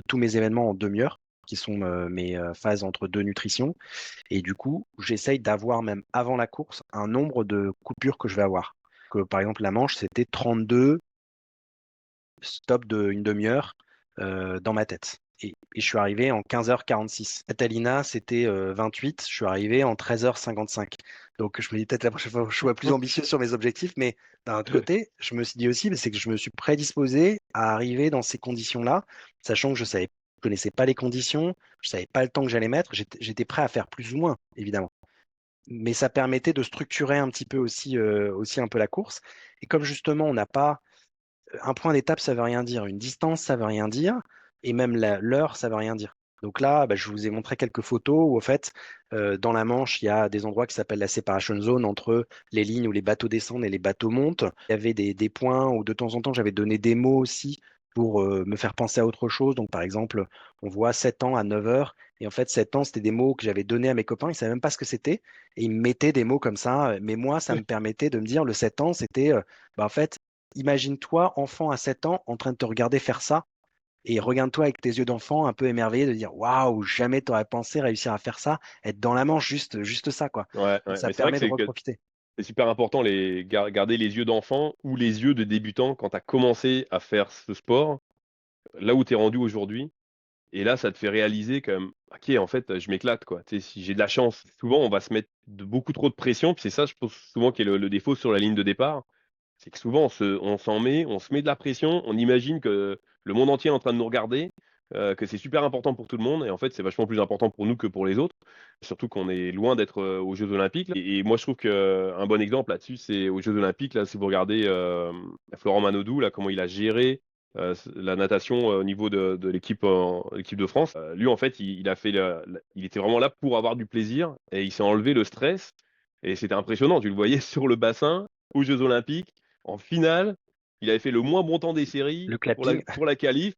tous mes événements en demi-heure, qui sont mes phases entre deux nutritions. Et du coup, j'essaye d'avoir même avant la course un nombre de coupures que je vais avoir. Que, par exemple, la manche, c'était 32 stop d'une demi-heure dans ma tête. Et je suis arrivé en 15h46. Catalina, c'était 28. Je suis arrivé en 13h55. Donc, je me dis peut-être la prochaine fois, je sois plus ambitieux sur mes objectifs. Mais d'un autre côté, je me suis dit aussi, c'est que je me suis prédisposé à arriver dans ces conditions-là, sachant que je connaissais pas les conditions, je savais pas le temps que j'allais mettre. J'étais prêt à faire plus ou moins, évidemment. Mais ça permettait de structurer un petit peu aussi un peu la course. Et comme justement, on n'a pas un point d'étape, ça veut rien dire. Une distance, ça veut rien dire. Et même l'heure, ça veut rien dire. Donc là, bah, je vous ai montré quelques photos où, au fait, dans la Manche, il y a des endroits qui s'appellent la separation zone entre les lignes où les bateaux descendent et les bateaux montent. Il y avait des points où, de temps en temps, j'avais donné des mots aussi pour me faire penser à autre chose. Donc, par exemple, on voit 7 ans à 9 heures. Et en fait, 7 ans, c'était des mots que j'avais donnés à mes copains. Ils ne savaient même pas ce que c'était. Et ils me mettaient des mots comme ça. Mais moi, ça me permettait de me dire, le 7 ans, c'était, bah, en fait, imagine-toi, enfant à 7 ans, en train de te regarder faire ça, et regarde-toi avec tes yeux d'enfant, un peu émerveillé, de dire waouh, jamais t'aurais pensé réussir à faire ça, être dans la Manche, juste ça, quoi. Ouais, Donc ouais, ça mais c'est vrai que permet de reprofiter. c'est super important garder les yeux d'enfant ou les yeux de débutant quand tu as commencé à faire ce sport, là où tu es rendu aujourd'hui. Et là, ça te fait réaliser comme, ok, en fait, je m'éclate, quoi. Tu sais, si j'ai de la chance, souvent, on va se mettre beaucoup trop de pression. Puis c'est ça, je pense, souvent, qui est le défaut sur la ligne de départ. C'est que souvent, on s'en met, on se met de la pression, on imagine que le monde entier est en train de nous regarder, que c'est super important pour tout le monde. Et en fait, c'est vachement plus important pour nous que pour les autres. Surtout qu'on est loin d'être aux Jeux Olympiques, là. Et moi, je trouve qu'un bon exemple là-dessus, c'est aux Jeux Olympiques, là, si vous regardez Florent Manodou, là, comment il a géré la natation au niveau de l'équipe de France. Lui, en fait, il a fait il était vraiment là pour avoir du plaisir et il s'est enlevé le stress. Et c'était impressionnant. Tu le voyais sur le bassin aux Jeux Olympiques. En finale, il avait fait le moins bon temps des séries Le clapping, pour la qualif.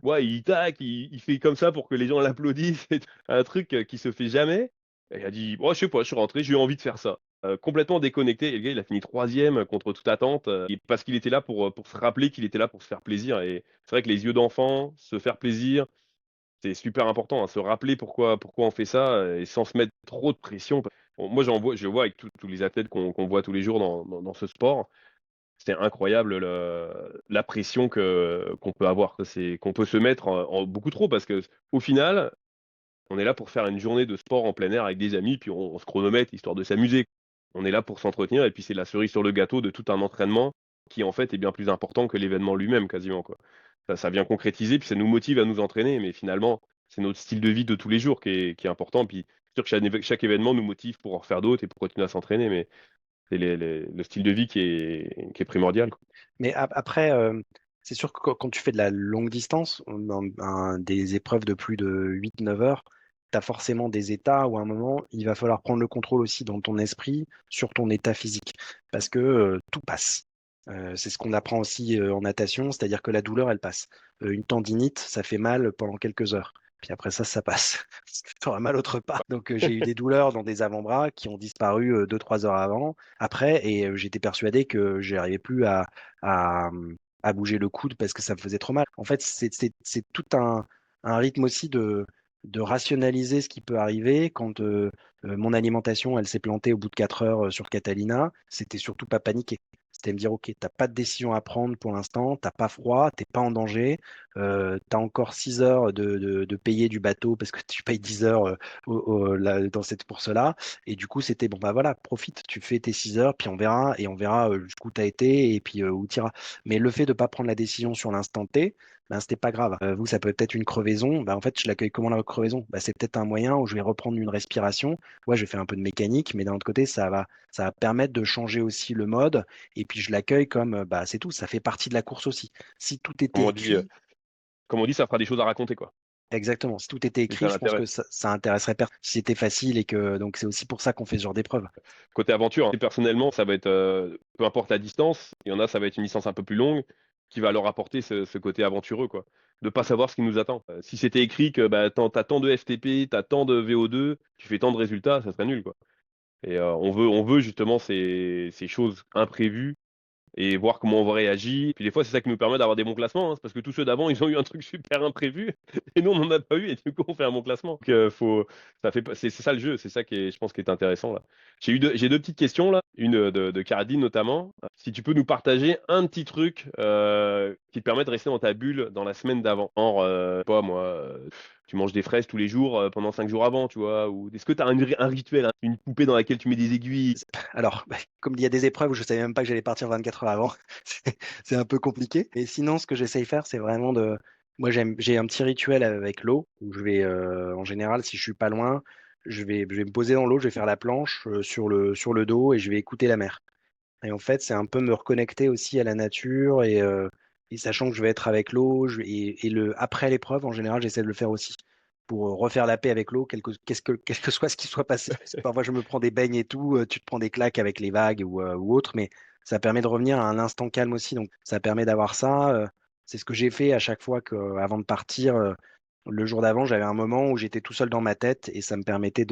Ouais, il tac, il fait comme ça pour que les gens l'applaudissent. C'est un truc qui se fait jamais. Et il a dit, oh, je sais pas, je suis rentré, j'ai eu envie de faire ça. Complètement déconnecté. Et le gars, il a fini troisième contre toute attente, parce qu'il était là pour se rappeler qu'il était là pour se faire plaisir. Et c'est vrai que les yeux d'enfant, se faire plaisir, c'est super important, hein, se rappeler pourquoi on fait ça et sans se mettre trop de pression. Bon, moi, je le vois avec tous les athlètes qu'on voit tous les jours dans ce sport. C'est incroyable la pression qu'on peut avoir. C'est qu'on peut se mettre en beaucoup trop parce que au final, on est là pour faire une journée de sport en plein air avec des amis, puis on se chronomètre histoire de s'amuser. On est là pour s'entretenir et puis c'est la cerise sur le gâteau de tout un entraînement qui en fait est bien plus important que l'événement lui-même quasiment, quoi. Ça vient concrétiser, puis ça nous motive à nous entraîner, mais finalement, c'est notre style de vie de tous les jours qui est important. Puis c'est sûr que chaque événement nous motive pour en faire d'autres et pour continuer à s'entraîner, mais c'est le style de vie qui est primordial, quoi. mais après, c'est sûr que quand tu fais de la longue distance, des épreuves de plus de 8-9 heures, tu as forcément des états où à un moment, il va falloir prendre le contrôle aussi dans ton esprit sur ton état physique, parce que tout passe. C'est ce qu'on apprend aussi en natation, c'est-à-dire que la douleur, elle passe. Une tendinite, ça fait mal pendant quelques heures. Puis après ça passe. Parce que tu auras mal autre part. Donc j'ai eu des douleurs dans des avant-bras qui ont disparu 2-3 heures après, et j'étais persuadé que j'arrivais plus à, à bouger le coude parce que ça me faisait trop mal. En fait, c'est tout un rythme aussi de rationaliser ce qui peut arriver quand mon alimentation, elle s'est plantée au bout de 4 heures sur Catalina. C'était surtout pas paniquer. C'était me dire, OK, t'as pas de décision à prendre pour l'instant, t'as pas froid, t'es pas en danger, t'as encore 6 heures de payer du bateau parce que tu payes 10 heures dans cette course-là. Et du coup, c'était bon, bah voilà, profite, tu fais tes 6 heures, puis on verra jusqu'où tu as été et puis où tu iras. Mais le fait de ne pas prendre la décision sur l'instant T, ben, c'était pas grave. Vous, ça peut être une crevaison. Ben, en fait, je l'accueille comment la crevaison? Ben, c'est peut-être un moyen où je vais reprendre une respiration ouais, je vais faire un peu de mécanique, mais d'un autre côté, ça va permettre de changer aussi le mode. Et puis, je l'accueille comme, bah, c'est tout, ça fait partie de la course aussi. Si tout Comme était on dit, écrit, ça fera des choses à raconter, quoi. exactement, si tout était C'est ça écrit, je pense l'intérêt. que ça intéresserait personne. Si c'était facile et que, donc, c'est aussi pour ça qu'on fait ce genre d'épreuve. Côté aventure, hein. Et personnellement, ça va être, peu importe la distance, il y en a, ça va être une distance un peu plus longue qui va leur apporter ce côté aventureux, quoi. De pas savoir ce qui nous attend. Si c'était écrit que bah, t'as tant de FTP, t'as tant de VO2, tu fais tant de résultats, ça serait nul, quoi. Et on veut justement ces choses imprévues et voir comment on réagit. Puis des fois, c'est ça qui nous permet d'avoir des bons classements, hein. C'est parce que tous ceux d'avant, ils ont eu un truc super imprévu et nous, on n'en a pas eu et du coup, on fait un bon classement. Donc, c'est ça le jeu, c'est ça qui est, je pense, qui est intéressant là. J'ai deux petites questions là, une de Caradine notamment. Si tu peux nous partager un petit truc qui te permet de rester dans ta bulle dans la semaine d'avant. Genre, pas moi, tu manges des fraises tous les jours pendant 5 jours avant, tu vois, ou est-ce que tu as un rituel, hein, une poupée dans laquelle tu mets des aiguilles? Alors, bah, comme il y a des épreuves où je savais même pas que j'allais partir 24 heures avant, c'est un peu compliqué. Et sinon, ce que j'essaye de faire, c'est vraiment de. Moi, j'ai un petit rituel avec l'eau où je vais, en général, si je suis pas loin, je vais me poser dans l'eau, je vais faire la planche sur le dos et je vais écouter la mer. Et en fait, c'est un peu me reconnecter aussi à la nature et sachant que je vais être avec l'eau après l'épreuve, en général, j'essaie de le faire aussi pour refaire la paix avec l'eau, quel que soit ce qui soit passé. Parce que parfois, je me prends des beignes et tout, tu te prends des claques avec les vagues ou autre, mais ça permet de revenir à un instant calme aussi. Donc, ça permet d'avoir ça. C'est ce que j'ai fait à chaque fois avant de partir. Le jour d'avant, j'avais un moment où j'étais tout seul dans ma tête et ça me permettait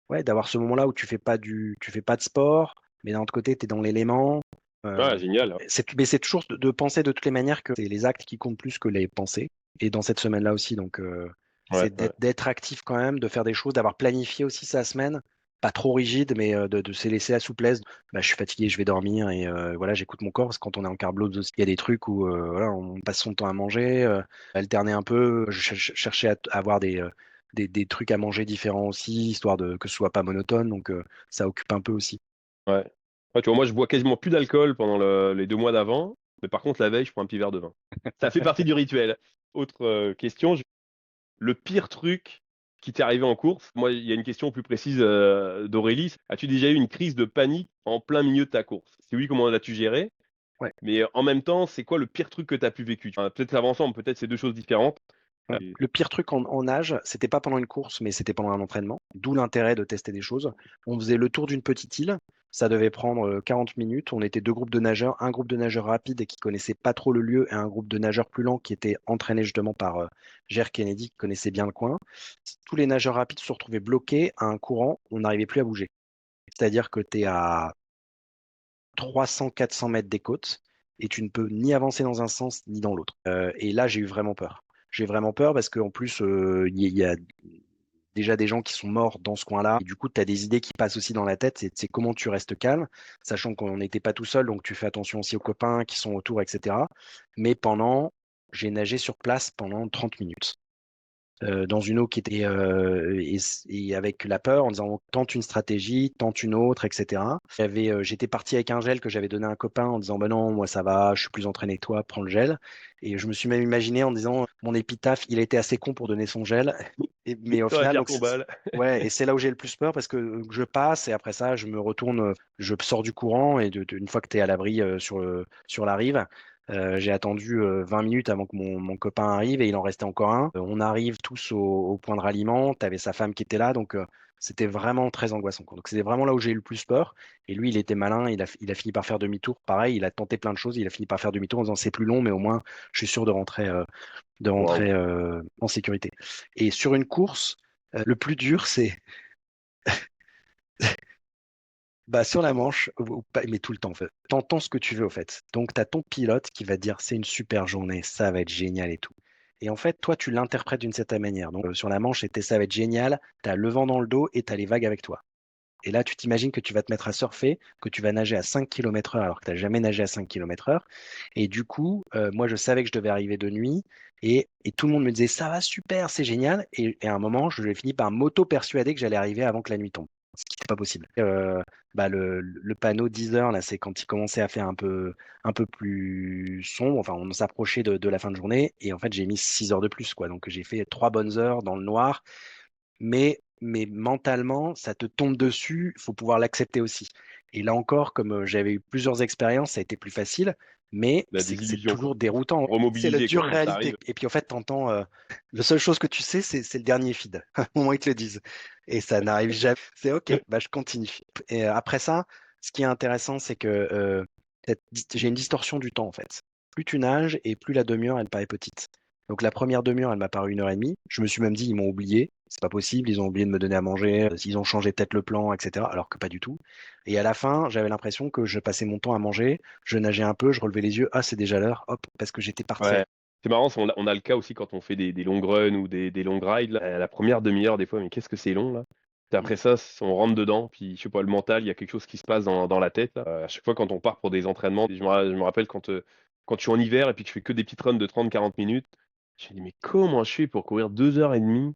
ouais, d'avoir ce moment-là où tu fais pas de sport mais d'un autre côté, tu es dans l'élément. Ah, Euh, génial. mais c'est toujours de penser de toutes les manières que c'est les actes qui comptent plus que les pensées. Et dans cette semaine-là aussi, donc Ouais, c'est ouais. d'être actif quand même, de faire des choses, d'avoir planifié aussi sa semaine, pas trop rigide, mais de se laisser la souplesse. Bah, je suis fatigué, je vais dormir et voilà, j'écoute mon corps parce que quand on est en carb load, il y a des trucs où voilà, on passe son temps à manger, alterner un peu. Je cherchais à avoir des trucs à manger différents aussi, histoire que ce soit pas monotone. Donc ça occupe un peu aussi. Ouais. Ouais, tu vois, moi, je bois quasiment plus d'alcool pendant les 2 mois d'avant, mais par contre, la veille, je prends un petit verre de vin. Ça fait partie du rituel. Autre question, le pire truc qui t'est arrivé en course? Moi, il y a une question plus précise d'Aurélie. As-tu déjà eu une crise de panique en plein milieu de ta course? Si oui, comment l'as-tu géré? Ouais. Mais en même temps, c'est quoi le pire truc que tu as pu vécu? Enfin, peut-être ça va ensemble, peut-être c'est deux choses différentes. Ouais. Et- Le pire truc en nage, c'était pas pendant une course, mais c'était pendant un entraînement. D'où l'intérêt de tester des choses. On faisait le tour d'une petite île. Ça devait prendre 40 minutes. On était deux groupes de nageurs, un groupe de nageurs rapides qui connaissaient pas trop le lieu et un groupe de nageurs plus lents qui étaient entraînés justement par Ger Kennedy qui connaissait bien le coin. Tous les nageurs rapides se retrouvaient bloqués à un courant. On n'arrivait plus à bouger. C'est-à-dire que tu es à 300-400 mètres des côtes et tu ne peux ni avancer dans un sens ni dans l'autre. Et là, j'ai eu vraiment peur. J'ai vraiment peur parce qu'en plus, il y a déjà des gens qui sont morts dans ce coin-là. Et du coup, tu as des idées qui passent aussi dans la tête. C'est comment tu restes calme, sachant qu'on n'était pas tout seul, donc tu fais attention aussi aux copains qui sont autour, etc. Mais j'ai nagé sur place pendant 30 minutes dans une eau qui était et avec la peur en disant tente une stratégie, tente une autre, etc. J'étais parti avec un gel que j'avais donné à un copain en disant bah non, moi ça va, je suis plus entraîné que toi, prends le gel. Et je me suis même imaginé en disant mon épitaphe, il a été assez con pour donner son gel. Mais au T'aurais final, fier donc ton bal. ouais, et c'est là où j'ai le plus peur parce que je passe et après ça, je me retourne, je sors du courant et une fois que tu es à l'abri sur la rive, j'ai attendu 20 minutes avant que mon copain arrive et il en restait encore un. On arrive tous au point de ralliement, tu avais sa femme qui était là, donc c'était vraiment très angoissant, quoi. Donc c'était vraiment là où j'ai eu le plus peur. Et lui, il était malin, il a fini par faire demi-tour. Pareil, il a tenté plein de choses, il a fini par faire demi-tour en disant c'est plus long, mais au moins je suis sûr de Waouh. rentrer en sécurité. Et sur une course, le plus dur, c'est bah, sur la manche, ou pas, mais tout le temps, en fait. T'entends ce que tu veux, au fait. Donc, tu as ton pilote qui va te dire, c'est une super journée, ça va être génial et tout. Et en fait, toi, tu l'interprètes d'une certaine manière. Donc, sur la manche, c'était ça va être génial, tu as le vent dans le dos et tu as les vagues avec toi. Et là, tu t'imagines que tu vas te mettre à surfer, que tu vas nager à 5 km heure alors que tu n'as jamais nagé à 5 km heure. Et du coup, moi, je savais que je devais arriver de nuit et tout le monde me disait, ça va super, c'est génial. Et à un moment, je l'ai fini par m'auto-persuader que j'allais arriver avant que la nuit tombe, ce qui n'était pas possible. Bah, le panneau 10 heures, là, c'est quand il commençait à faire un peu plus sombre. Enfin, on s'approchait de la fin de journée. Et en fait, j'ai mis 6 heures de plus, quoi. Donc, j'ai fait 3 bonnes heures dans le noir. Mais mais mentalement, ça te tombe dessus, il faut pouvoir l'accepter aussi. Et là encore, comme j'avais eu plusieurs expériences, ça a été plus facile, mais La c'est désillusion, quoi. toujours déroutant. C'est la Remobiliser, dure quoi. Ça réalité. arrive. Et puis en fait, t'entends, la seule chose que tu sais, c'est le dernier feed, au moment où ils te le disent. Et ça n'arrive jamais. C'est OK, bah, je continue. Et après ça, ce qui est intéressant, c'est que j'ai une distorsion du temps, en fait. Plus tu nages et plus la demi-heure, elle paraît petite. Donc la première demi-heure, elle m'a paru 1 heure et demie. Je me suis même dit, ils m'ont oublié. C'est pas possible, ils ont oublié de me donner à manger, ils ont changé peut-être le plan, etc. Alors que pas du tout. Et à la fin, j'avais l'impression que je passais mon temps à manger, je nageais un peu, je relevais les yeux, ah c'est déjà l'heure, hop, parce que j'étais parti. Ouais. C'est marrant, on a le cas aussi quand on fait des long runs ou des long rides. Là. La première demi-heure, des fois, mais qu'est-ce que c'est long, là? Puis après ça, on rentre dedans, puis je sais pas, le mental, il y a quelque chose qui se passe dans la tête. Là. À chaque fois, quand on part pour des entraînements, je me rappelle quand je suis en hiver et puis que je fais que des petites runs de 30-40 minutes, je me dis, mais comment je fais pour courir 2 heures et demie?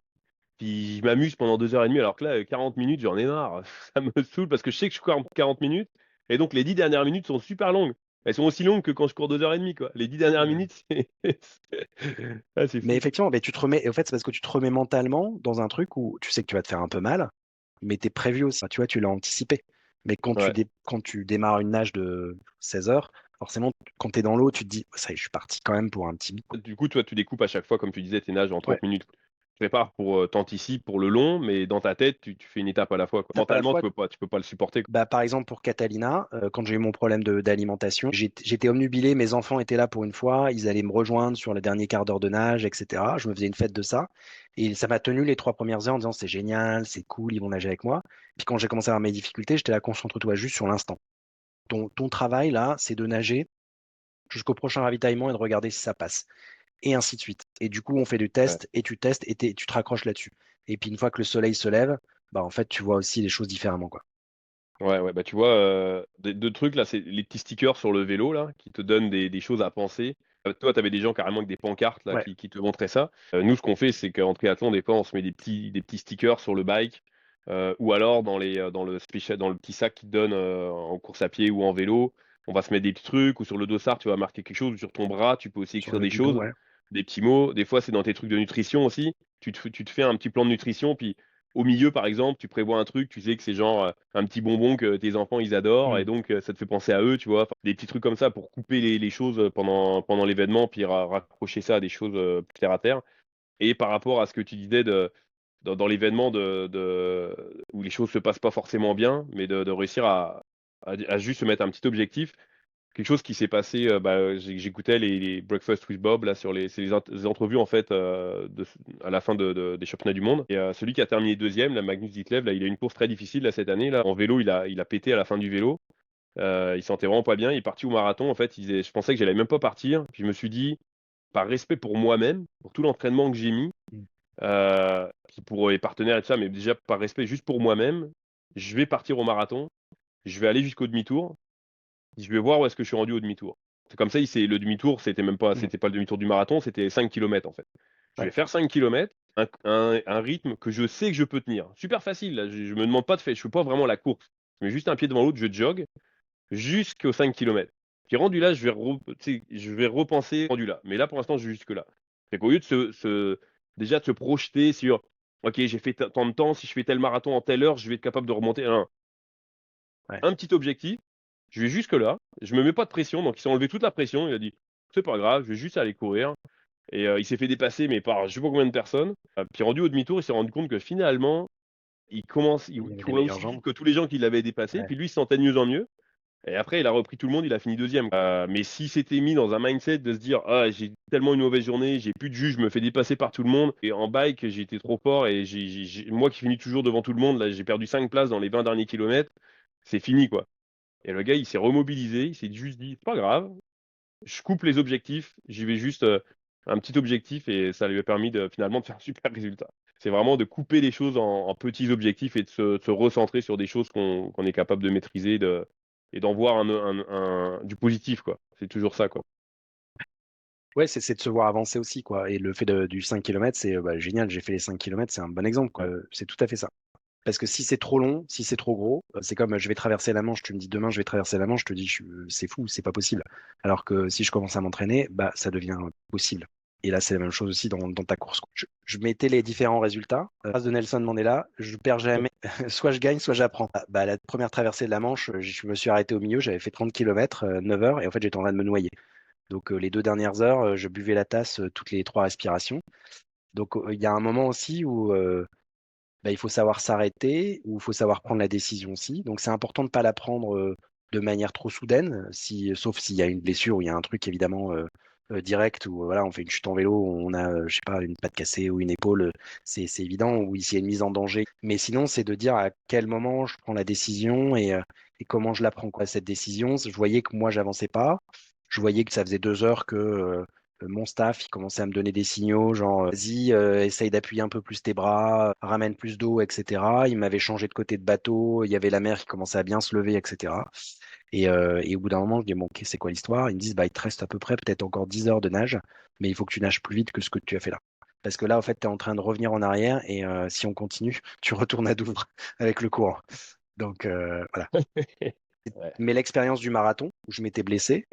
Puis je m'amuse pendant 2 heures et demie, alors que là, 40 minutes, j'en ai marre. Ça me saoule parce que je sais que je cours 40 minutes, et donc les 10 dernières minutes sont super longues. Elles sont aussi longues que quand je cours 2 heures et demie, quoi. Les 10 dernières Ouais. minutes, c'est ah, c'est Mais fou. effectivement, mais tu te remets, et en fait, c'est parce que tu te remets mentalement dans un truc où tu sais que tu vas te faire un peu mal, mais tu es prévu aussi. Enfin, tu vois, tu l'as anticipé. Mais Ouais. quand tu démarres une nage de 16 heures, forcément, quand tu es dans l'eau, tu te dis, ça y est, je suis parti quand même pour un petit bout, quoi. Du coup, toi, tu découpes à chaque fois, comme tu disais, tes nages en Ouais. 30 minutes. Tu prépares pour t'anticipes pour le long, mais dans ta tête, tu fais une étape à la fois, quoi. Tape à la Mentalement, fois. tu peux pas le supporter, quoi. Bah, par exemple, pour Catalina, quand j'ai eu mon problème d'alimentation, j'étais omnubilé, mes enfants étaient là pour une fois, ils allaient me rejoindre sur le dernier quart d'heure de nage, etc. Je me faisais une fête de ça. Et ça m'a tenu les 3 premières heures en disant c'est génial, c'est cool, ils vont nager avec moi. Puis quand j'ai commencé à avoir mes difficultés, j'étais là, concentre-toi juste sur l'instant. Ton travail là, c'est de nager jusqu'au prochain ravitaillement et de regarder si ça passe. Et ainsi de suite. Et du coup, on fait du Ouais. test et tu testes et tu te raccroches là-dessus. Et puis une fois que le soleil se lève, bah en fait, tu vois aussi les choses différemment, quoi. Ouais, ouais, bah tu vois, deux trucs là, c'est les petits stickers sur le vélo là, qui te donnent des choses à penser. Toi, tu avais des gens carrément avec des pancartes là Ouais, qui te montraient ça. Nous, ce qu'on fait, c'est qu'en triathlon, des fois, on se met des petits stickers sur le bike, ou alors dans le petit sac qui te donne en course à pied ou en vélo, on va se mettre des petits trucs, ou sur le dossard, tu vas marquer quelque chose, ou sur ton bras, tu peux aussi sur écrire le des guidon, choses, ouais. des petits mots. Des fois, c'est dans tes trucs de nutrition aussi. Tu te fais un petit plan de nutrition, puis au milieu, par exemple, tu prévois un truc, tu sais que c'est genre un petit bonbon que tes enfants ils adorent, et Hmm. donc ça te fait penser à eux, tu vois. Enfin, des petits trucs comme ça pour couper les choses pendant l'événement, puis raccrocher ça à des choses plus terre à terre. Et par rapport à ce que tu disais dans l'événement où les choses se passent pas forcément bien, mais de réussir à juste se mettre un petit objectif. Quelque chose qui s'est passé, bah, j'écoutais les Breakfast with Bob là sur les entrevues en fait à la fin des championnats du monde. Et celui qui a terminé deuxième, la Magnus Ditlev, là, il a eu une course très difficile là cette année là. En vélo, il a pété à la fin du vélo. Il sentait vraiment pas bien. Il est parti au marathon. En fait, je pensais que j'allais même pas partir. Puis je me suis dit, par respect pour moi-même, pour tout l'entraînement que j'ai mis, Hmm. puis pour les partenaires et tout ça, mais déjà par respect juste pour moi-même, je vais partir au marathon. Je vais aller jusqu'au demi-tour. Je vais voir où est-ce que je suis rendu au demi-tour. C'est comme ça, le demi-tour, Hmm. c'était pas le demi-tour du marathon, c'était 5 kilomètres en fait. Je vais Ouais. faire 5 kilomètres, un rythme que je sais que je peux tenir. Super facile, là. Je me demande pas de faire, je fais pas vraiment la course. Je mets juste un pied devant l'autre, je jog jusqu'aux 5 kilomètres. Puis rendu là, tu sais, je vais repenser rendu là. Mais là, pour l'instant, je suis jusque là. Fait qu'au lieu de déjà de se projeter sur, ok, j'ai fait tant de temps, si je fais tel marathon en telle heure, je vais être capable de remonter. Non, Ouais. un petit objectif. Je vais jusque là. Je me mets pas de pression. Donc, il s'est enlevé toute la pression. Il a dit, c'est pas grave, je vais juste aller courir. Et il s'est fait dépasser, mais par je sais pas combien de personnes. Puis rendu au demi-tour, il s'est rendu compte que finalement, il Il avait les courait meilleures aussi vite jambes. que tous les gens qui l'avaient dépassé. Ouais. Puis lui, il se sentait de mieux en mieux. Et après, il a repris tout le monde, il a fini deuxième. Mais s'il s'était mis dans un mindset de se dire, ah, j'ai tellement une mauvaise journée, j'ai plus de jus, je me fais dépasser par tout le monde. Et en bike, j'ai été trop fort et moi qui finis toujours devant tout le monde, là, j'ai perdu 5 places dans les 20 derniers kilomètres. C'est fini, quoi. Et le gars, il s'est remobilisé, il s'est juste dit, c'est pas grave, je coupe les objectifs, j'y vais juste un petit objectif et ça lui a permis finalement de faire un super résultat. C'est vraiment de couper les choses en petits objectifs et de se recentrer sur des choses qu'on est capable de maîtriser et d'en voir du positif, quoi. C'est toujours ça, quoi. Ouais, c'est de se voir avancer aussi, quoi. Et le fait du 5 km, c'est bah, génial, j'ai fait les 5 kilomètres, c'est un bon exemple, quoi. Ouais. C'est tout à fait ça. Parce que si c'est trop long, si c'est trop gros, c'est comme je vais traverser la Manche, tu me dis demain je vais traverser la Manche, je te dis c'est fou, c'est pas possible. Alors que si je commence à m'entraîner, bah ça devient possible. Et là, c'est la même chose aussi dans ta course, quoi. Je mettais les différents résultats. Phrase de Nelson Mandela, je perds jamais. Soit je gagne, soit j'apprends. La première traversée de la Manche, je me suis arrêté au milieu. J'avais fait 30 km, 9 heures, et en fait, j'étais en train de me noyer. Donc, les 2 dernières heures, je buvais la tasse toutes les 3 respirations. Donc, il y a un moment aussi où il faut savoir s'arrêter, ou il faut savoir prendre la décision aussi. Donc, c'est important de ne pas la prendre de manière trop soudaine, sauf s'il y a une blessure ou il y a un truc évidemment direct, ou voilà, on fait une chute en vélo, on a, je sais pas, une patte cassée ou une épaule, c'est évident, ou s'il y a une mise en danger. Mais sinon, c'est de dire à quel moment je prends la décision et comment je la prends, quoi, cette décision. Je voyais que moi, j'avançais pas. Je voyais que ça faisait 2 heures que mon staff, il commençait à me donner des signaux, genre, vas-y, essaye d'appuyer un peu plus tes bras, ramène plus d'eau, etc. Il m'avait changé de côté de bateau, il y avait la mer qui commençait à bien se lever, etc. Et au bout d'un moment, je dis, bon, ok, c'est quoi l'histoire? Ils me disent, bah, il te reste à peu près peut-être encore 10 heures de nage, mais il faut que tu nages plus vite que ce que tu as fait là. Parce que là, en fait, tu es en train de revenir en arrière, et si on continue, tu retournes à Douvres avec le courant. Donc, voilà. Ouais. Mais l'expérience du marathon, où je m'étais blessé,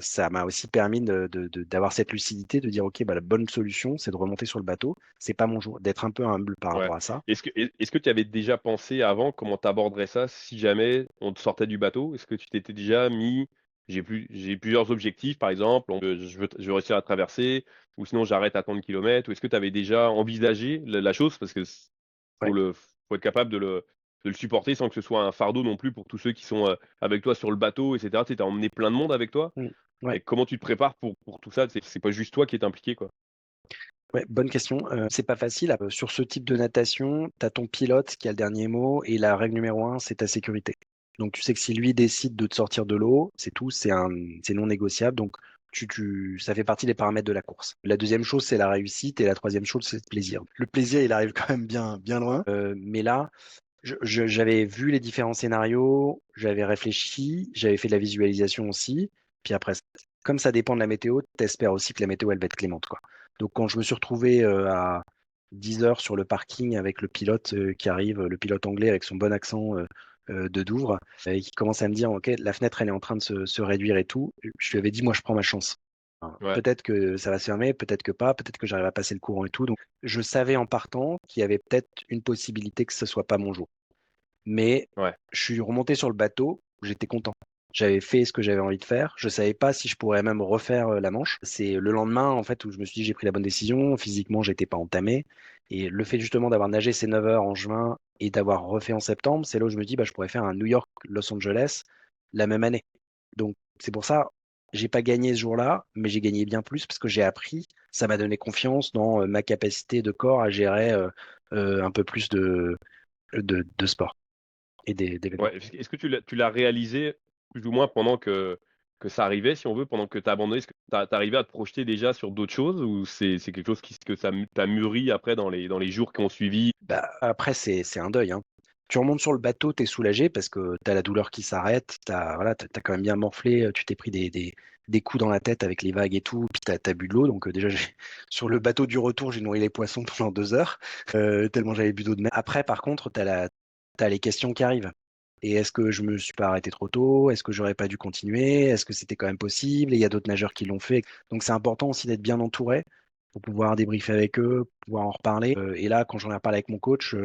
ça m'a aussi permis d'avoir cette lucidité, de dire, OK, bah, la bonne solution, c'est de remonter sur le bateau. C'est pas mon jour, d'être un peu humble par Ouais. rapport à ça. Est-ce que tu avais déjà pensé avant comment tu aborderais ça si jamais on te sortait du bateau? Est-ce que tu t'étais déjà mis, j'ai plusieurs objectifs, par exemple, je veux réussir à traverser, ou sinon j'arrête à tant de kilomètres, ou est-ce que tu avais déjà envisagé la chose? Parce que Ouais. faut être capable de le supporter sans que ce soit un fardeau non plus pour tous ceux qui sont avec toi sur le bateau, etc. Tu as emmené plein de monde avec toi. Mm. Ouais. Et comment tu te prépares pour tout ça? C'est pas juste toi qui es impliqué, quoi. Ouais, bonne question. C'est pas facile. Sur ce type de natation, tu as ton pilote qui a le dernier mot, et la règle numéro un, c'est ta sécurité. Donc tu sais que si lui décide de te sortir de l'eau, c'est tout, c'est non négociable. Donc ça fait partie des paramètres de la course. La deuxième chose, c'est la réussite, et la troisième chose, c'est le plaisir. Le plaisir, il arrive quand même bien, bien loin. Mais là, j'avais vu les différents scénarios, j'avais réfléchi, j'avais fait de la visualisation aussi. Puis après, comme ça dépend de la météo, t'espères aussi que la météo, elle va être clémente, quoi. Donc quand je me suis retrouvé à 10 heures sur le parking avec le pilote qui arrive, le pilote anglais avec son bon accent de Douvres, et qui commence à me dire, OK, la fenêtre, elle est en train de se réduire et tout, je lui avais dit, moi, je prends ma chance. Enfin, Ouais, peut-être que ça va se fermer, peut-être que pas, peut-être que j'arrive à passer le courant et tout. Donc, je savais en partant qu'il y avait peut-être une possibilité que ce soit pas mon jour. Mais ouais. je suis remonté sur le bateau, j'étais content. J'avais fait ce que j'avais envie de faire. Je savais pas si je pourrais même refaire la Manche. C'est le lendemain, en fait, où je me suis dit j'ai pris la bonne décision. Physiquement, j'étais pas entamé. Et le fait justement d'avoir nagé ces 9 heures en juin et d'avoir refait en septembre, c'est là où je me dis bah, je pourrais faire un New York-Los Angeles la même année. Donc c'est pour ça, j'ai pas gagné ce jour-là, mais j'ai gagné bien plus parce que j'ai appris. Ça m'a donné confiance dans ma capacité de corps à gérer un peu plus de sport et d'événements. Ouais, est-ce que tu l'as réalisé plus ou moins pendant que ça arrivait, si on veut, pendant que tu as abandonné? Est-ce que tu arrivé à te projeter déjà sur d'autres choses, ou c'est quelque chose que ça t'a mûri après dans les jours qui ont suivi? Bah, après, c'est un deuil, hein. Tu remontes sur le bateau, tu es soulagé parce que tu as la douleur qui s'arrête, voilà, t'as quand même bien morflé, tu t'es pris des coups dans la tête avec les vagues et tout, puis tu as bu de l'eau. Donc déjà, sur le bateau du retour, j'ai nourri les poissons pendant 2 heures, tellement j'avais bu d'eau de mer. Après, par contre, t'as les questions qui arrivent. Et est-ce que je me suis pas arrêté trop tôt? Est-ce que j'aurais pas dû continuer? Est-ce que c'était quand même possible? Et il y a d'autres nageurs qui l'ont fait. Donc c'est important aussi d'être bien entouré pour pouvoir débriefer avec eux, pouvoir en reparler. Et là, quand j'en ai reparlé avec mon coach,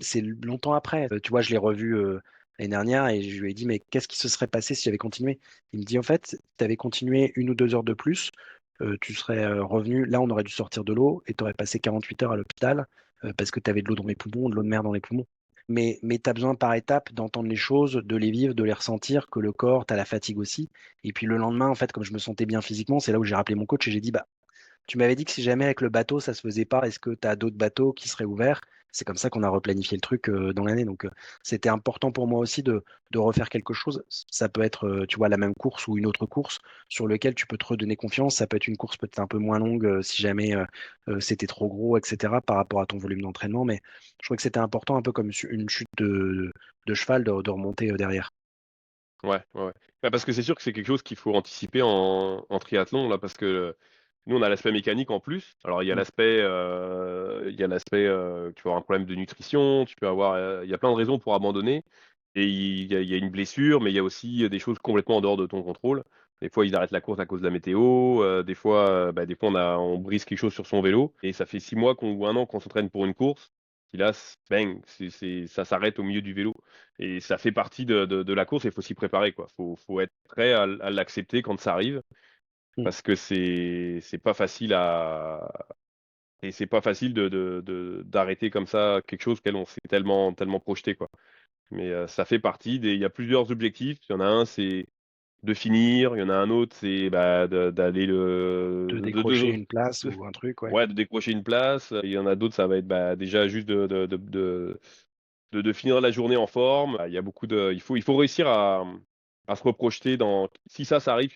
c'est longtemps après. Tu vois, je l'ai revu l'année dernière, et je lui ai dit, mais qu'est-ce qui se serait passé si j'avais continué? Il me dit, en fait, tu avais continué 1 ou 2 heures de plus, tu serais revenu, là, on aurait dû sortir de l'eau et tu aurais passé 48 heures à l'hôpital parce que tu avais de l'eau dans les poumons, de l'eau de mer dans les poumons. Mais tu as besoin par étapes d'entendre les choses, de les vivre, de les ressentir, que le corps, tu as la fatigue aussi. Et puis le lendemain, en fait, comme je me sentais bien physiquement, c'est là où j'ai rappelé mon coach et j'ai dit, bah, tu m'avais dit que si jamais avec le bateau ça se faisait pas, est-ce que tu as d'autres bateaux qui seraient ouverts? C'est comme ça qu'on a replanifié le truc dans l'année. Donc c'était important pour moi aussi de refaire quelque chose. Ça peut être, tu vois, la même course ou une autre course sur lequel tu peux te redonner confiance. Ça peut être une course peut-être un peu moins longue si jamais c'était trop gros, etc. par rapport à ton volume d'entraînement. Mais je crois que c'était important, un peu comme une chute de cheval, de remonter derrière. Ouais, ouais, ouais. Bah, parce que c'est sûr que c'est quelque chose qu'il faut anticiper en triathlon, là, parce que nous, on a l'aspect mécanique en plus. Alors, Mm. il y a l'aspect, tu peux avoir un problème de nutrition, tu peux avoir, il y a plein de raisons pour abandonner. Et il y a une blessure, mais il y a aussi des choses complètement en dehors de ton contrôle. Des fois, ils arrêtent la course à cause de la météo. Des fois, on brise quelque chose sur son vélo. Et ça fait 6 mois ou un an qu'on s'entraîne pour une course. Puis là, bang, ça s'arrête au milieu du vélo. Et ça fait partie de la course et il faut s'y préparer, quoi. Faut être prêt à l'accepter quand ça arrive. Mm. Parce que c'est pas facile et c'est pas facile d'arrêter comme ça quelque chose qu'elle on s'est tellement, tellement projeté, quoi. Mais ça fait partie il y a plusieurs objectifs. Il y en a un, c'est de finir. Il y en a un autre, c'est d'aller De décrocher une place ou un truc, ouais. ouais, de décrocher une place. Il y en a d'autres, ça va être déjà juste de finir la journée en forme. Il y a il faut réussir à se reprojeter si ça arrive.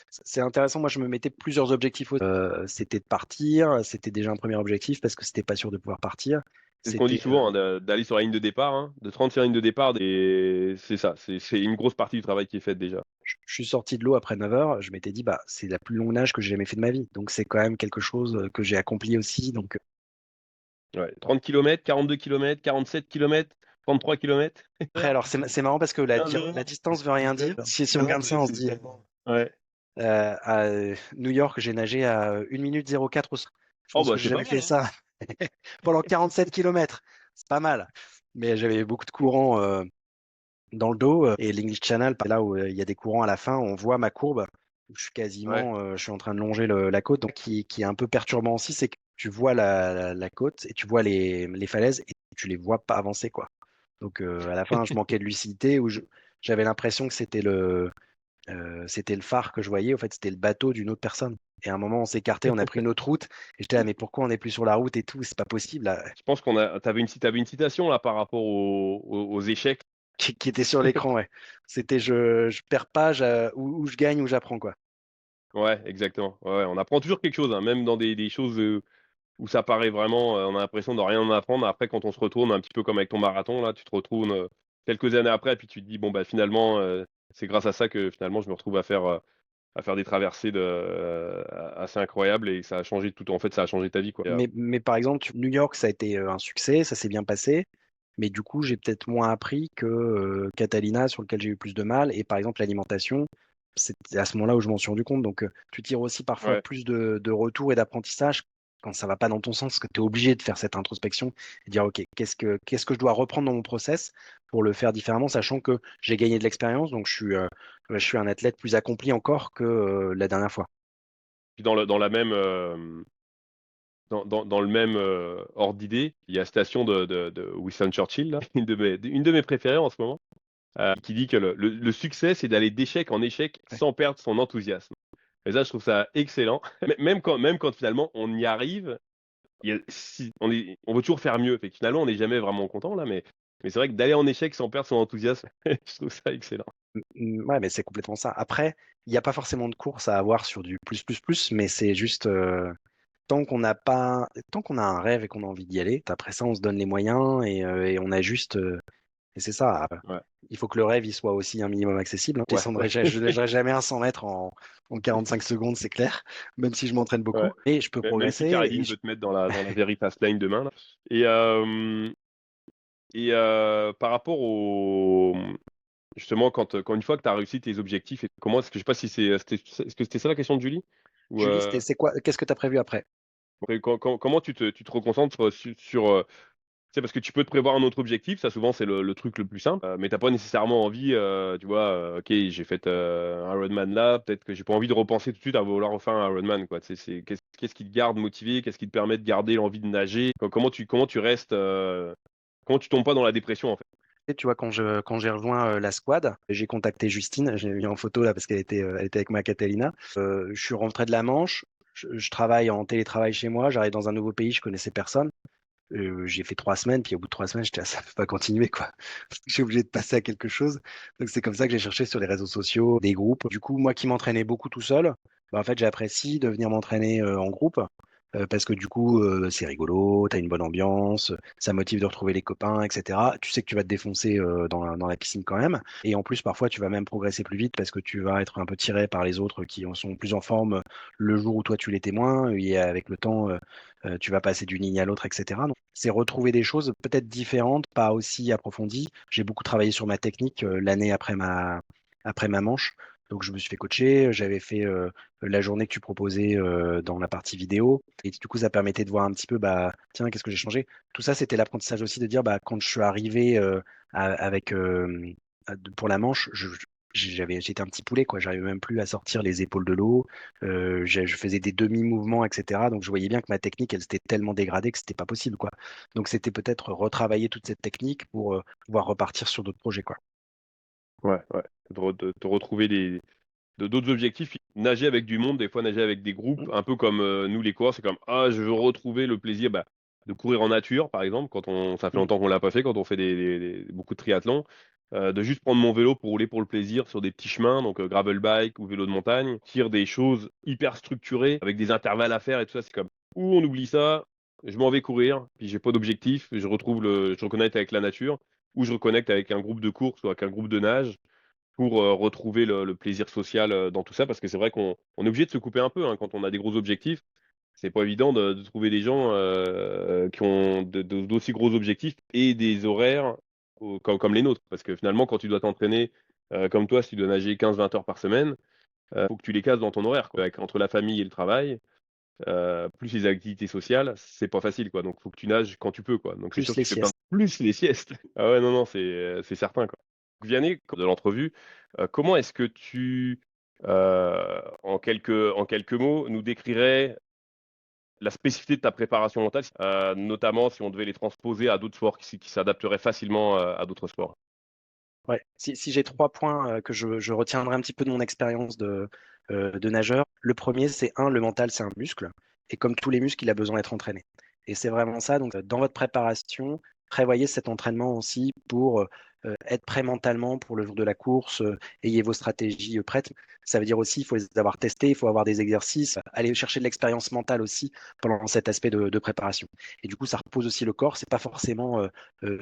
C'est intéressant. Moi, je me mettais plusieurs objectifs. C'était de partir. C'était déjà un premier objectif parce que c'était pas sûr de pouvoir partir. C'est ce qu'on dit C'était, souvent, hein, d'aller sur la ligne de départ, hein, de te rendre sur la ligne de départ. Et c'est ça, c'est une grosse partie du travail qui est faite déjà. je suis sorti de l'eau après 9 heures. Je m'étais dit, bah, c'est la plus longue nage que j'ai jamais fait de ma vie. Donc, c'est quand même quelque chose que j'ai accompli aussi. Donc, Ouais, 30 km, 42 km, 47 km, 33 km. après, alors, c'est marrant parce que la distance veut rien dire. Si on regarde ça, on se dit, Ouais. à New York, j'ai nagé à 1 minute 04 au 100. Je Oh pense bah que j'ai c'est pas jamais mal, fait hein. ça pendant 47 kilomètres. C'est pas mal. Mais j'avais beaucoup de courants dans le dos et l'English Channel, là où il y a des courants à la fin, on voit ma courbe. Je suis Ouais. quasiment, je suis en train de longer la côte. Donc, qui est un peu perturbant aussi, c'est que tu vois la côte et tu vois les falaises et tu les vois pas avancer, quoi. Donc, à la fin, je manquais de lucidité j'avais l'impression que c'était le phare que je voyais. En fait, c'était le bateau d'une autre personne. Et à un moment, on s'est écarté, on a pris une autre route. Et j'étais là, mais pourquoi on n'est plus sur la route et tout? C'est pas possible, là. Je pense t'avais une citation là par rapport aux échecs. Qui était sur l'écran, ouais. C'était je perds pas, ou je gagne ou j'apprends, quoi. Ouais, exactement. Ouais, ouais, on apprend toujours quelque chose, hein, même dans des choses où ça paraît vraiment, on a l'impression de rien en apprendre. Après, quand on se retourne, un petit peu comme avec ton marathon, là, tu te retrouves quelques années après, et puis tu te dis, bon, bah finalement, c'est grâce à ça que finalement, je me retrouve à faire des traversées assez incroyables et ça a changé tout. En fait, ça a changé ta vie, quoi. Mais par exemple, New York, ça a été un succès, ça s'est bien passé. Mais du coup, j'ai peut-être moins appris que Catalina, sur lequel j'ai eu plus de mal. Et par exemple, l'alimentation, c'est à ce moment-là où je m'en suis rendu compte. Donc, tu tires aussi parfois Ouais. plus de retours et d'apprentissage quand ça va pas dans ton sens, que tu es obligé de faire cette introspection et dire, OK, qu'est-ce que je dois reprendre dans mon process pour le faire différemment, sachant que j'ai gagné de l'expérience. Donc, je suis un athlète plus accompli encore que la dernière fois. Puis dans le même ordre d'idée, il y a Station de Winston Churchill, là, une de mes préférées en ce moment, qui dit que le succès, c'est d'aller d'échec en échec Ouais. sans perdre son enthousiasme. Et ça, je trouve ça excellent. Même quand finalement on y arrive, on veut toujours faire mieux. Fait que finalement, on n'est jamais vraiment content là, mais c'est vrai que d'aller en échec sans perdre son enthousiasme, je trouve ça excellent. Ouais, mais c'est complètement ça. Après, il n'y a pas forcément de course à avoir sur du plus, plus, plus, mais c'est juste tant qu'on a un rêve et qu'on a envie d'y aller, après ça, on se donne les moyens et on a juste. Et c'est ça. Ouais, Il faut que le rêve il soit aussi un minimum accessible, hein. ouais, Je ne descendrai jamais un 100 mètres en 45 secondes, c'est clair, même si je m'entraîne ouais. beaucoup. Et je peux Même si progresser. Caradine veut te mettre dans la very fast lane demain là. Et par rapport justement, quand une fois que tu as réussi tes objectifs, et comment est-ce que je sais pas si est-ce que c'était ça la question de Julie? Ou Julie, c'est quoi? Qu'est-ce que tu as prévu après? comment tu te reconcentres tu sais, parce que tu peux te prévoir un autre objectif, ça souvent c'est le truc le plus simple, mais t'as pas nécessairement envie, tu vois, ok, j'ai fait un Ironman là, peut-être que j'ai pas envie de repenser tout de suite à vouloir refaire un Ironman, quoi. Tu sais, qu'est-ce qui te garde motivé, qu'est-ce qui te permet de garder l'envie de nager, comment tu restes, comment tu tombes pas dans la dépression en fait. Et tu vois, quand j'ai rejoint la squad, j'ai contacté Justine, j'ai mis en photo là parce qu'elle était avec ma Catalina. Je suis rentré de la Manche, je travaille en télétravail chez moi, j'arrive dans un nouveau pays, je connaissais personne. J'ai fait 3 semaines, puis au bout de 3 semaines, j'étais là, ça ne peut pas continuer, quoi. J'ai obligé de passer à quelque chose. Donc c'est comme ça que j'ai cherché sur les réseaux sociaux, des groupes. Du coup, moi qui m'entraînais beaucoup tout seul, bah, en fait, j'apprécie de venir m'entraîner en groupe. Parce que du coup, c'est rigolo, t'as une bonne ambiance, ça motive de retrouver les copains, etc. Tu sais que tu vas te défoncer dans la piscine quand même. Et en plus, parfois, tu vas même progresser plus vite parce que tu vas être un peu tiré par les autres qui en sont plus en forme le jour où toi tu l'étais moins. Et avec le temps, tu vas passer d'une ligne à l'autre, etc. Donc, c'est retrouver des choses peut-être différentes, pas aussi approfondies. J'ai beaucoup travaillé sur ma technique l'année après ma manche. Donc, je me suis fait coacher, j'avais fait la journée que tu proposais dans la partie vidéo. Et du coup, ça permettait de voir un petit peu, bah, tiens, qu'est-ce que j'ai changé? Tout ça, c'était l'apprentissage aussi de dire, bah, quand je suis arrivé avec pour la manche, j'étais un petit poulet, quoi. J'arrivais même plus à sortir les épaules de l'eau. Je faisais des demi-mouvements, etc. Donc, je voyais bien que ma technique, elle s'était tellement dégradée que c'était pas possible, quoi. Donc, c'était peut-être retravailler toute cette technique pour pouvoir repartir sur d'autres projets, quoi. Ouais, ouais. De te retrouver d'autres objectifs. Puis nager avec du monde, des fois nager avec des groupes, un peu comme nous les coureurs, c'est comme ah je veux retrouver le plaisir bah, de courir en nature par exemple quand on ça fait Mm. longtemps qu'on l'a pas fait quand on fait beaucoup de triathlon, de juste prendre mon vélo pour rouler pour le plaisir sur des petits chemins donc gravel bike ou vélo de montagne, faire des choses hyper structurées avec des intervalles à faire et tout ça c'est comme ou on oublie ça, je m'en vais courir puis j'ai pas d'objectif, je reconnecte avec la nature ou je reconnecte avec un groupe de course ou avec un groupe de nage pour retrouver le plaisir social dans tout ça, parce que c'est vrai qu'on est obligé de se couper un peu hein, quand on a des gros objectifs. C'est pas évident de trouver des gens qui ont d'aussi gros objectifs et des horaires comme les nôtres. Parce que finalement, quand tu dois t'entraîner comme toi, si tu dois nager 15-20 heures par semaine, faut que tu les cases dans ton horaire, quoi. Entre la famille et le travail, plus les activités sociales, c'est pas facile, quoi. Donc, faut que tu nages quand tu peux, quoi. Donc, c'est sûr Plus que les tu fais plein de... siestes. Plus les siestes. Ah ouais, non, non, c'est certain, quoi. Vianney, de l'entrevue, comment est-ce que tu, en quelques mots, nous décrirais la spécificité de ta préparation mentale, notamment si on devait les transposer à d'autres sports qui s'adapteraient facilement à d'autres sports? Ouais. Si j'ai trois points que je retiendrai un petit peu de mon expérience de nageur, le premier, c'est le mental, c'est un muscle. Et comme tous les muscles, il a besoin d'être entraîné. Et c'est vraiment ça. Donc, dans votre préparation, prévoyez cet entraînement aussi pour être prêt mentalement pour le jour de la course, ayez vos stratégies prêtes. Ça veut dire aussi, il faut les avoir testées, il faut avoir des exercices, aller chercher de l'expérience mentale aussi pendant cet aspect de préparation. Et du coup, ça repose aussi le corps. C'est pas forcément